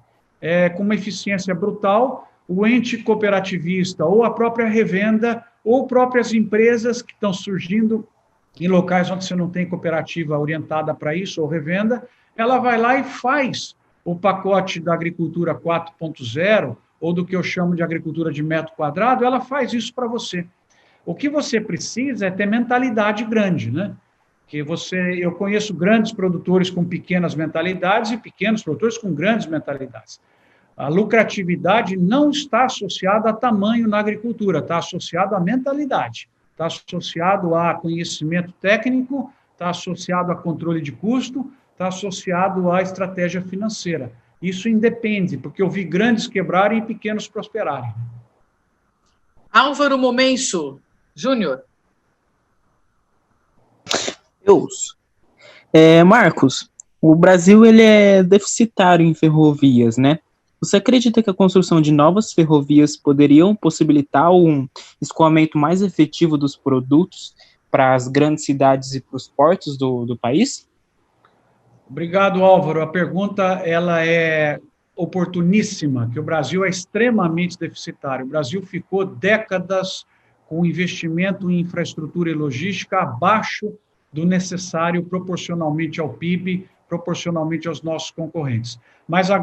com uma eficiência brutal, o ente cooperativista, ou a própria revenda, ou próprias empresas que estão surgindo em locais onde você não tem cooperativa orientada para isso, ou revenda, ela vai lá e faz o pacote da agricultura 4.0, ou do que eu chamo de agricultura de metro quadrado, ela faz isso para você. O que você precisa é ter mentalidade grande, né? Que eu conheço grandes produtores com pequenas mentalidades e pequenos produtores com grandes mentalidades. A lucratividade não está associada a tamanho na agricultura, está associado à mentalidade, está associado a conhecimento técnico, está associado a controle de custo, está associado à estratégia financeira. Isso independe, porque eu vi grandes quebrarem e pequenos prosperarem. Álvaro Momenso Júnior. Marcos, o Brasil ele é deficitário em ferrovias, né? Você acredita que a construção de novas ferrovias poderiam possibilitar um escoamento mais efetivo dos produtos para as grandes cidades e para os portos do país? Obrigado, Álvaro. A pergunta ela é oportuníssima, que o Brasil é extremamente deficitário. O Brasil ficou décadas com investimento em infraestrutura e logística abaixo do necessário proporcionalmente ao PIB, proporcionalmente aos nossos concorrentes. Mas a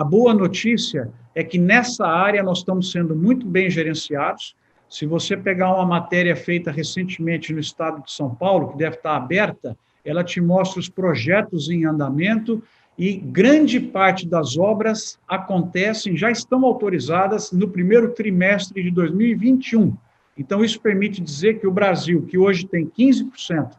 boa notícia é que nessa área nós estamos sendo muito bem gerenciados. Se você pegar uma matéria feita recentemente no estado de São Paulo, que deve estar aberta, ela te mostra os projetos em andamento e grande parte das obras acontecem, já estão autorizadas no primeiro trimestre de 2021. Então, isso permite dizer que o Brasil, que hoje tem 15%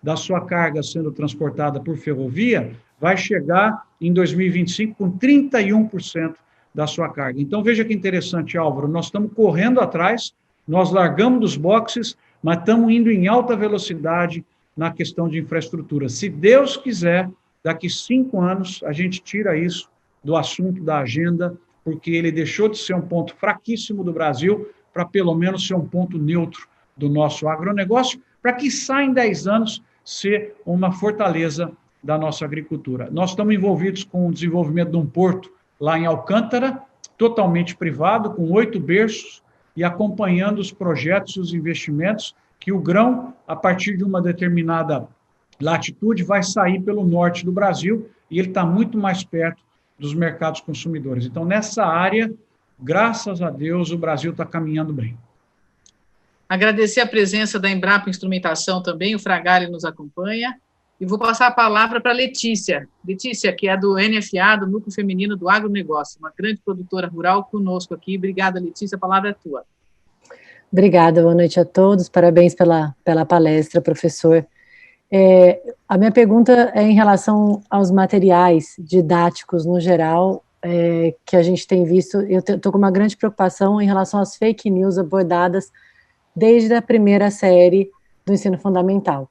da sua carga sendo transportada por ferrovia, vai chegar em 2025 com 31% da sua carga. Então, veja que interessante, Álvaro, nós estamos correndo atrás, nós largamos dos boxes, mas estamos indo em alta velocidade na questão de infraestrutura. Se Deus quiser, daqui 5 anos, a gente tira isso do assunto da agenda, porque ele deixou de ser um ponto fraquíssimo do Brasil para pelo menos ser um ponto neutro do nosso agronegócio, para que em 10 anos ser uma fortaleza da nossa agricultura. Nós estamos envolvidos com o desenvolvimento de um porto lá em Alcântara, totalmente privado, com 8 berços, e acompanhando os projetos e os investimentos que o grão, a partir de uma determinada latitude, vai sair pelo norte do Brasil, e ele está muito mais perto dos mercados consumidores. Então, nessa área, graças a Deus, o Brasil está caminhando bem. Agradecer a presença da Embrapa Instrumentação também, o Fragale nos acompanha, e vou passar a palavra para a Letícia. Letícia, que é do NFA, do Núcleo Feminino do Agronegócio, uma grande produtora rural conosco aqui. Obrigada, Letícia, a palavra é tua. Obrigada, boa noite a todos, parabéns pela palestra, professor. A minha pergunta é em relação aos materiais didáticos no geral, que a gente tem visto. Eu estou com uma grande preocupação em relação às fake news abordadas desde a primeira série do ensino fundamental.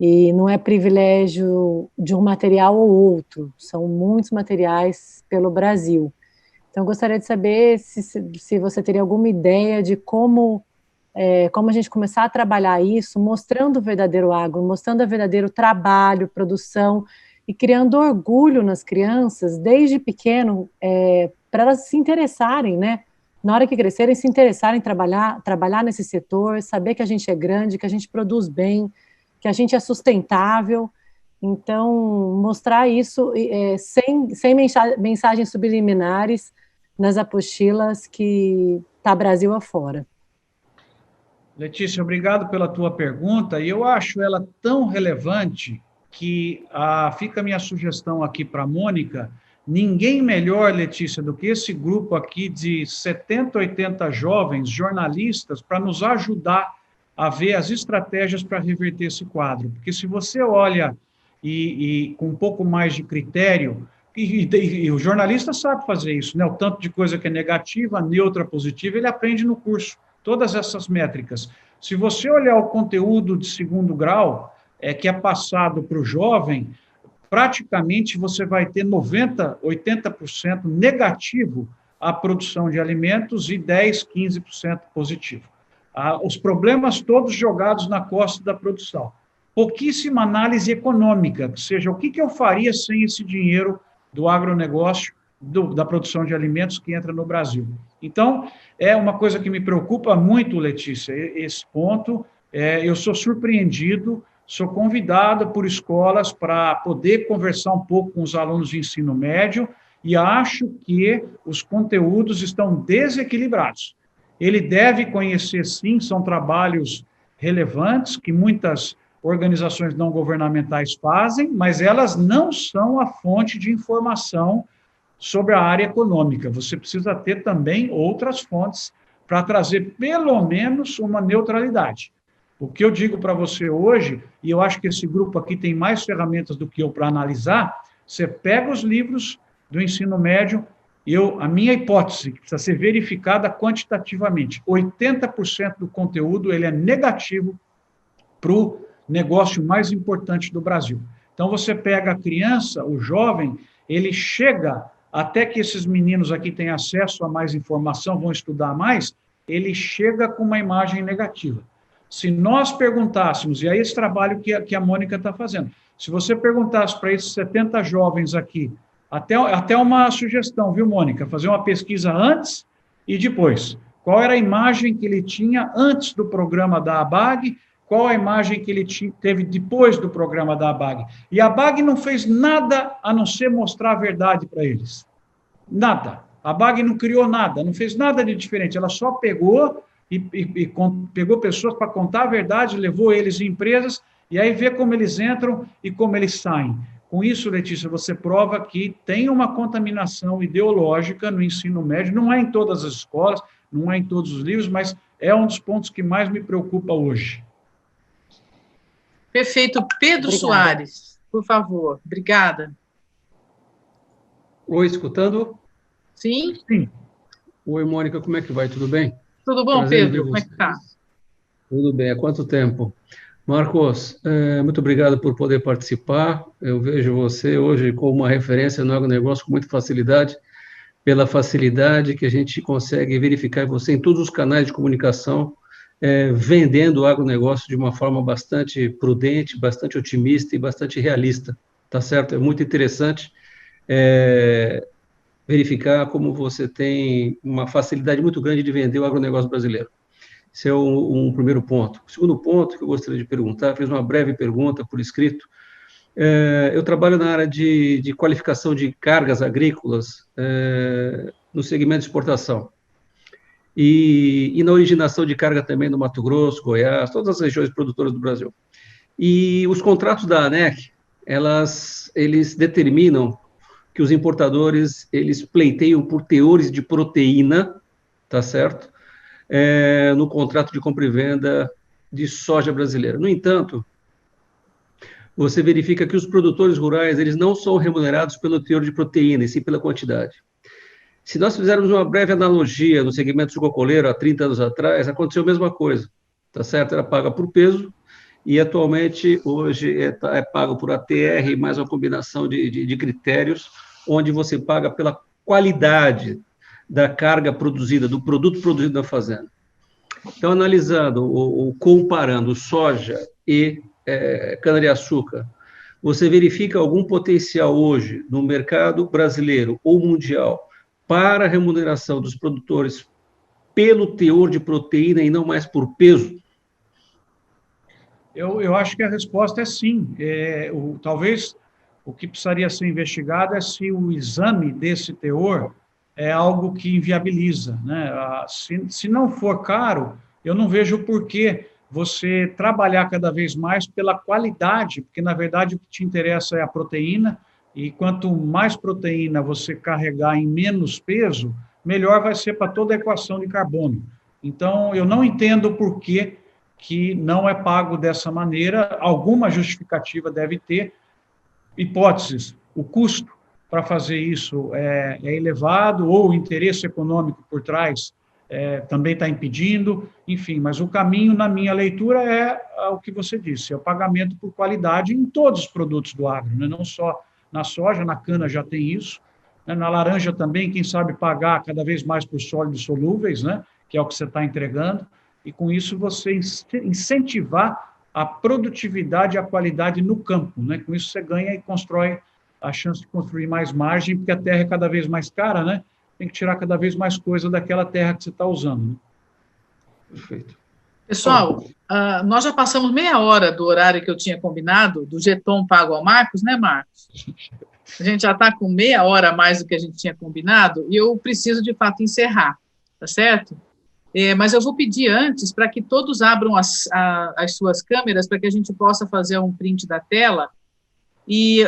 E não é privilégio de um material ou outro, são muitos materiais pelo Brasil. Então, eu gostaria de saber se você teria alguma ideia de como a gente começar a trabalhar isso, mostrando o verdadeiro agro, mostrando o verdadeiro trabalho, produção, e criando orgulho nas crianças, desde pequeno, para elas se interessarem, né? Na hora que crescerem, se interessarem em trabalhar nesse setor, saber que a gente é grande, que a gente produz bem, que a gente é sustentável. Então, mostrar isso sem mensagens subliminares nas apostilas que está Brasil afora. Letícia, obrigado pela tua pergunta, e eu acho ela tão relevante que fica a minha sugestão aqui para a Mônica ninguém melhor, Letícia, do que esse grupo aqui de 70, 80 jovens jornalistas para nos ajudar a ver as estratégias para reverter esse quadro. Porque se você olha e com um pouco mais de critério, e o jornalista sabe fazer isso, né? O tanto de coisa que é negativa, neutra, positiva, ele aprende no curso, todas essas métricas. Se você olhar o conteúdo de segundo grau, que é passado para o jovem, praticamente você vai ter 90%, 80% negativo a produção de alimentos e 10%, 15% positivo. Os problemas todos jogados na costa da produção. Pouquíssima análise econômica, ou seja, o que eu faria sem esse dinheiro do agronegócio, da produção de alimentos que entra no Brasil. Então, é uma coisa que me preocupa muito, Letícia, esse ponto. Eu sou surpreendido, sou convidado por escolas para poder conversar um pouco com os alunos de ensino médio e acho que os conteúdos estão desequilibrados. Ele deve conhecer, sim, são trabalhos relevantes que muitas organizações não governamentais fazem, mas elas não são a fonte de informação sobre a área econômica. Você precisa ter também outras fontes para trazer, pelo menos, uma neutralidade. O que eu digo para você hoje, e eu acho que esse grupo aqui tem mais ferramentas do que eu para analisar, você pega os livros do ensino médio, a minha hipótese, que precisa ser verificada quantitativamente, 80% do conteúdo ele é negativo para o negócio mais importante do Brasil. Então, você pega a criança, o jovem, ele chega, até que esses meninos aqui tenham acesso a mais informação, vão estudar mais, ele chega com uma imagem negativa. Se nós perguntássemos, e aí esse trabalho que a Mônica está fazendo, se você perguntasse para esses 70 jovens aqui, até uma sugestão, viu, Mônica? Fazer uma pesquisa antes e depois. Qual era a imagem que ele tinha antes do programa da ABAG, qual a imagem que ele teve depois do programa da ABAG. E a ABAG não fez nada a não ser mostrar a verdade para eles. Nada. A ABAG não criou nada, não fez nada de diferente. Ela só pegou pegou pessoas para contar a verdade, levou eles em empresas, e aí vê como eles entram e como eles saem. Com isso, Letícia, você prova que tem uma contaminação ideológica no ensino médio, não é em todas as escolas, não é em todos os livros, mas é um dos pontos que mais me preocupa hoje. Perfeito. Pedro Soares, por favor. Obrigada. Oi, escutando? Sim? Sim. Oi, Mônica, como é que vai? Tudo bem? Tudo bom, Pedro? Como é que está? Tudo bem. Há quanto tempo? Marcos, muito obrigado por poder participar. Eu vejo você hoje como uma referência no agronegócio com muita facilidade, pela facilidade que a gente consegue verificar você em todos os canais de comunicação, vendendo o agronegócio de uma forma bastante prudente, bastante otimista e bastante realista, tá certo? É muito interessante verificar como você tem uma facilidade muito grande de vender o agronegócio brasileiro. Esse é um primeiro ponto. O segundo ponto que eu gostaria de perguntar, fiz uma breve pergunta por escrito. Eu trabalho na área de qualificação de cargas agrícolas no segmento de exportação. E na originação de carga também no Mato Grosso, Goiás, todas as regiões produtoras do Brasil. E os contratos da ANEC, eles determinam que os importadores, eles pleiteiam por teores de proteína, tá certo? No contrato de compra e venda de soja brasileira. No entanto, você verifica que os produtores rurais, eles não são remunerados pelo teor de proteína, e sim pela quantidade. Se nós fizermos uma breve analogia no segmento sucrocoleiro, há 30 anos atrás, aconteceu a mesma coisa, tá certo? Era paga por peso, e atualmente, hoje, é pago por ATR, mais uma combinação de critérios, onde você paga pela qualidade da carga produzida, do produto produzido na fazenda. Então, analisando ou comparando soja e cana-de-açúcar, você verifica algum potencial hoje no mercado brasileiro ou mundial para a remuneração dos produtores pelo teor de proteína e não mais por peso? Eu acho que a resposta é sim. Talvez o que precisaria ser investigado é se o exame desse teor é algo que inviabiliza, né? Se não for caro, eu não vejo o porquê você trabalhar cada vez mais pela qualidade, porque, na verdade, o que te interessa é a proteína, e quanto mais proteína você carregar em menos peso, melhor vai ser para toda a equação de carbono. Então, eu não entendo por que não é pago dessa maneira, alguma justificativa deve ter. Hipóteses, o custo para fazer isso é elevado, ou o interesse econômico por trás também está impedindo, enfim, mas o caminho, na minha leitura, é o que você disse, é o pagamento por qualidade em todos os produtos do agro, né? Não só na soja, na cana já tem isso, né? Na laranja também, quem sabe pagar cada vez mais por sólidos solúveis, né? Que é o que você está entregando, e com isso você incentivar a produtividade e a qualidade no campo, né? Com isso você ganha e constrói a chance de construir mais margem, porque a terra é cada vez mais cara, né? Tem que tirar cada vez mais coisa daquela terra que você está usando. Né? Perfeito. Pessoal, nós já passamos meia hora do horário que eu tinha combinado, do jeton pago ao Marcos, né, Marcos? A gente já está com meia hora a mais do que a gente tinha combinado, e eu preciso, de fato, encerrar, tá certo? Mas eu vou pedir antes para que todos abram as suas câmeras para que a gente possa fazer um print da tela. E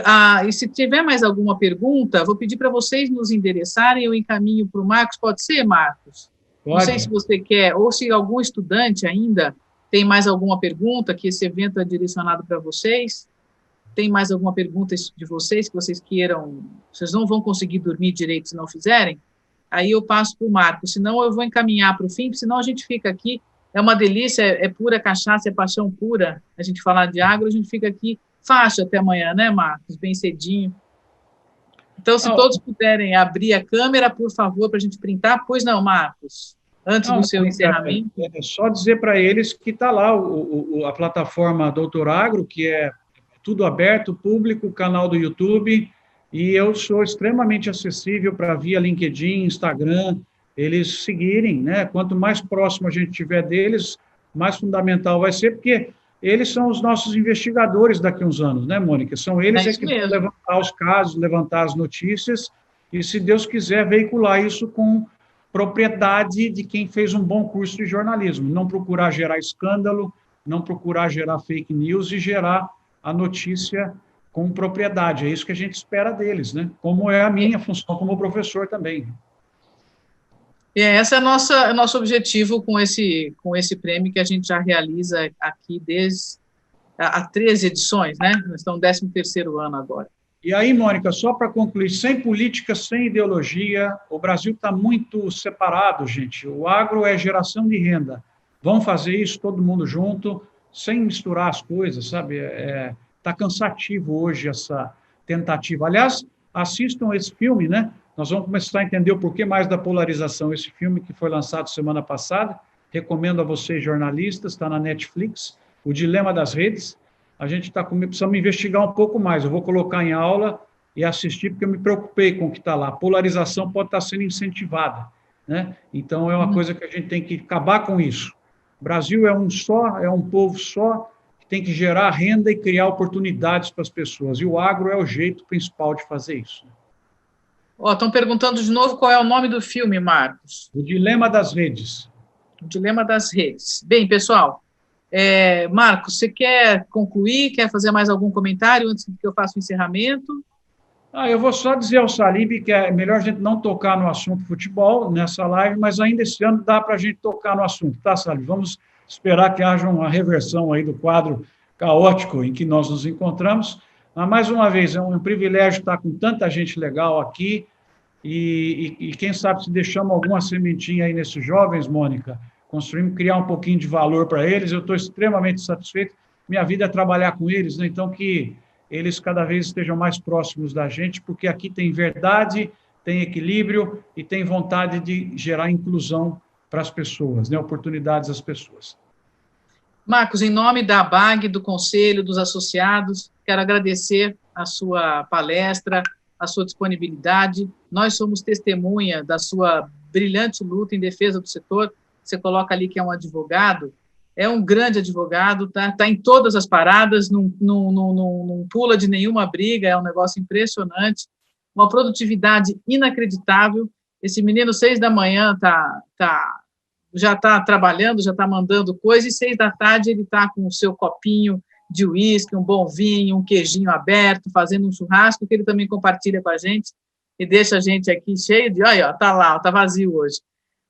se tiver mais alguma pergunta, vou pedir para vocês nos endereçarem, eu encaminho para o Marcos. Pode ser, Marcos? Pode. Não sei se você quer, ou se algum estudante ainda tem mais alguma pergunta, que esse evento é direcionado para vocês. Tem mais alguma pergunta de vocês que vocês queiram? Vocês não vão conseguir dormir direito se não fizerem? Aí eu passo para o Marcos, senão eu vou encaminhar para o fim, senão a gente fica aqui, é uma delícia, é pura cachaça, é paixão pura, a gente falar de agro, a gente fica aqui faixa até amanhã, né, Marcos? Bem cedinho. Então, se todos puderem abrir a câmera, por favor, para a gente printar. Pois não, Marcos? Antes do seu encerramento. É só dizer para eles que está lá a plataforma Doutor Agro, que é tudo aberto, público, o canal do YouTube, e eu sou extremamente acessível para via LinkedIn, Instagram, eles seguirem, né? Quanto mais próximo a gente tiver deles, mais fundamental vai ser, porque eles são os nossos investigadores daqui a uns anos, né, Mônica? São eles que vão levantar os casos, levantar as notícias, e, se Deus quiser, veicular isso com propriedade de quem fez um bom curso de jornalismo. Não procurar gerar escândalo, não procurar gerar fake news e gerar a notícia com propriedade. É isso que a gente espera deles, né? Como é a minha função como professor também. Esse é o nosso objetivo com esse prêmio que a gente já realiza aqui desde há 13 edições, né? Nós estamos no 13º ano agora. E aí, Mônica, só para concluir, sem política, sem ideologia, o Brasil está muito separado, gente. O agro é geração de renda. Vamos fazer isso todo mundo junto, sem misturar as coisas, sabe? Está cansativo hoje essa tentativa. Aliás, assistam esse filme, né? Nós vamos começar a entender o porquê mais da polarização. Esse filme que foi lançado semana passada, recomendo a vocês, jornalistas, está na Netflix, O Dilema das Redes. A gente precisamos investigar um pouco mais. Eu vou colocar em aula e assistir, porque eu me preocupei com o que está lá. A polarização pode estar sendo incentivada, né? Então, é uma coisa que a gente tem que acabar com isso. O Brasil é um só, é um povo só, que tem que gerar renda e criar oportunidades para as pessoas. E o agro é o jeito principal de fazer isso. Estão perguntando de novo qual é o nome do filme, Marcos. O Dilema das Redes. O Dilema das Redes. Bem, pessoal, Marcos, você quer concluir? Quer fazer mais algum comentário antes que eu faça o encerramento? Eu vou só dizer ao Salib que é melhor a gente não tocar no assunto futebol nessa live, mas ainda esse ano dá para a gente tocar no assunto, tá, Salib? Vamos esperar que haja uma reversão aí do quadro caótico em que nós nos encontramos. Mas, mais uma vez, é um privilégio estar com tanta gente legal aqui e quem sabe se deixamos alguma sementinha aí nesses jovens, Mônica, construímos, criar um pouquinho de valor para eles. Eu estou extremamente satisfeito. Minha vida é trabalhar com eles, né? Então que eles cada vez estejam mais próximos da gente, porque aqui tem verdade, tem equilíbrio e tem vontade de gerar inclusão para as pessoas, né? Oportunidades às pessoas. Marcos, em nome da ABAG, do Conselho, dos associados, quero agradecer a sua palestra, a sua disponibilidade. Nós somos testemunha da sua brilhante luta em defesa do setor. Você coloca ali que é um advogado, é um grande advogado, tá em todas as paradas, não pula de nenhuma briga, é um negócio impressionante, uma produtividade inacreditável. Esse menino, 6 da manhã, já está trabalhando, já está mandando coisa, e 6 da tarde ele está com o seu copinho de uísque, um bom vinho, um queijinho aberto, fazendo um churrasco, que ele também compartilha com a gente e deixa a gente aqui cheio de... Olha, está lá, está vazio hoje.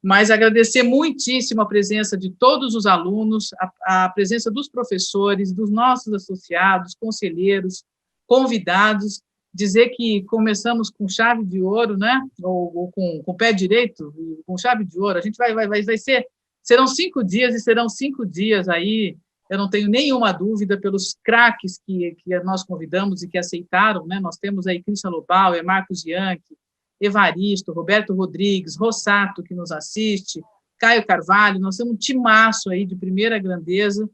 Mas agradecer muitíssimo a presença de todos os alunos, a presença dos professores, dos nossos associados, conselheiros, convidados, dizer que começamos com chave de ouro, né? Ou com o pé direito, com chave de ouro. A gente vai ser... Serão 5 dias, e serão 5 dias aí, eu não tenho nenhuma dúvida, pelos craques que nós convidamos e que aceitaram, né? Nós temos aí Christian Lobauer, Marcos Bianchi, Evaristo, Roberto Rodrigues, Rossato, que nos assiste, Caio Carvalho. Nós temos um timaço aí de primeira grandeza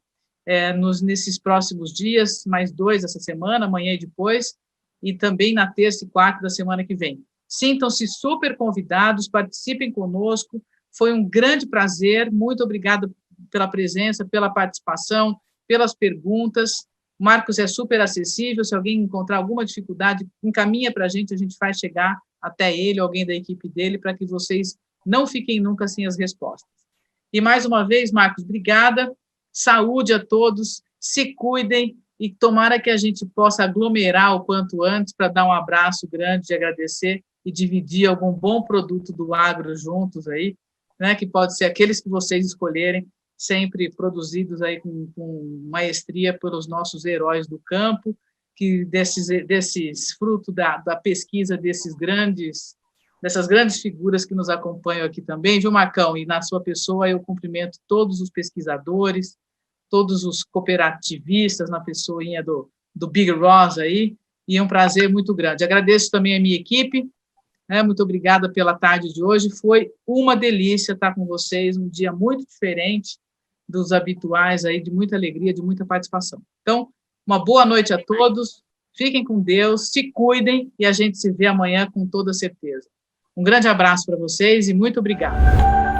nesses próximos dias, mais 2 essa semana, amanhã e depois, e também na terça e quarta da semana que vem. Sintam-se super convidados, participem conosco, foi um grande prazer, muito obrigada pela presença, pela participação, pelas perguntas. O Marcos é super acessível, se alguém encontrar alguma dificuldade, encaminha para a gente faz chegar até ele, alguém da equipe dele, para que vocês não fiquem nunca sem as respostas. E, mais uma vez, Marcos, obrigada, saúde a todos, se cuidem, e tomara que a gente possa aglomerar o quanto antes para dar um abraço grande de agradecer e dividir algum bom produto do agro juntos aí, né, que pode ser aqueles que vocês escolherem, sempre produzidos aí com maestria pelos nossos heróis do campo, que desses frutos da pesquisa dessas grandes figuras que nos acompanham aqui também, viu, Marcão? E na sua pessoa eu cumprimento todos os pesquisadores, todos os cooperativistas, na pessoinha do Big Ross aí, e é um prazer muito grande. Agradeço também a minha equipe, muito obrigada pela tarde de hoje, foi uma delícia estar com vocês, um dia muito diferente dos habituais, aí, de muita alegria, de muita participação. Então, uma boa noite a todos, fiquem com Deus, se cuidem, e a gente se vê amanhã com toda certeza. Um grande abraço para vocês e muito obrigada.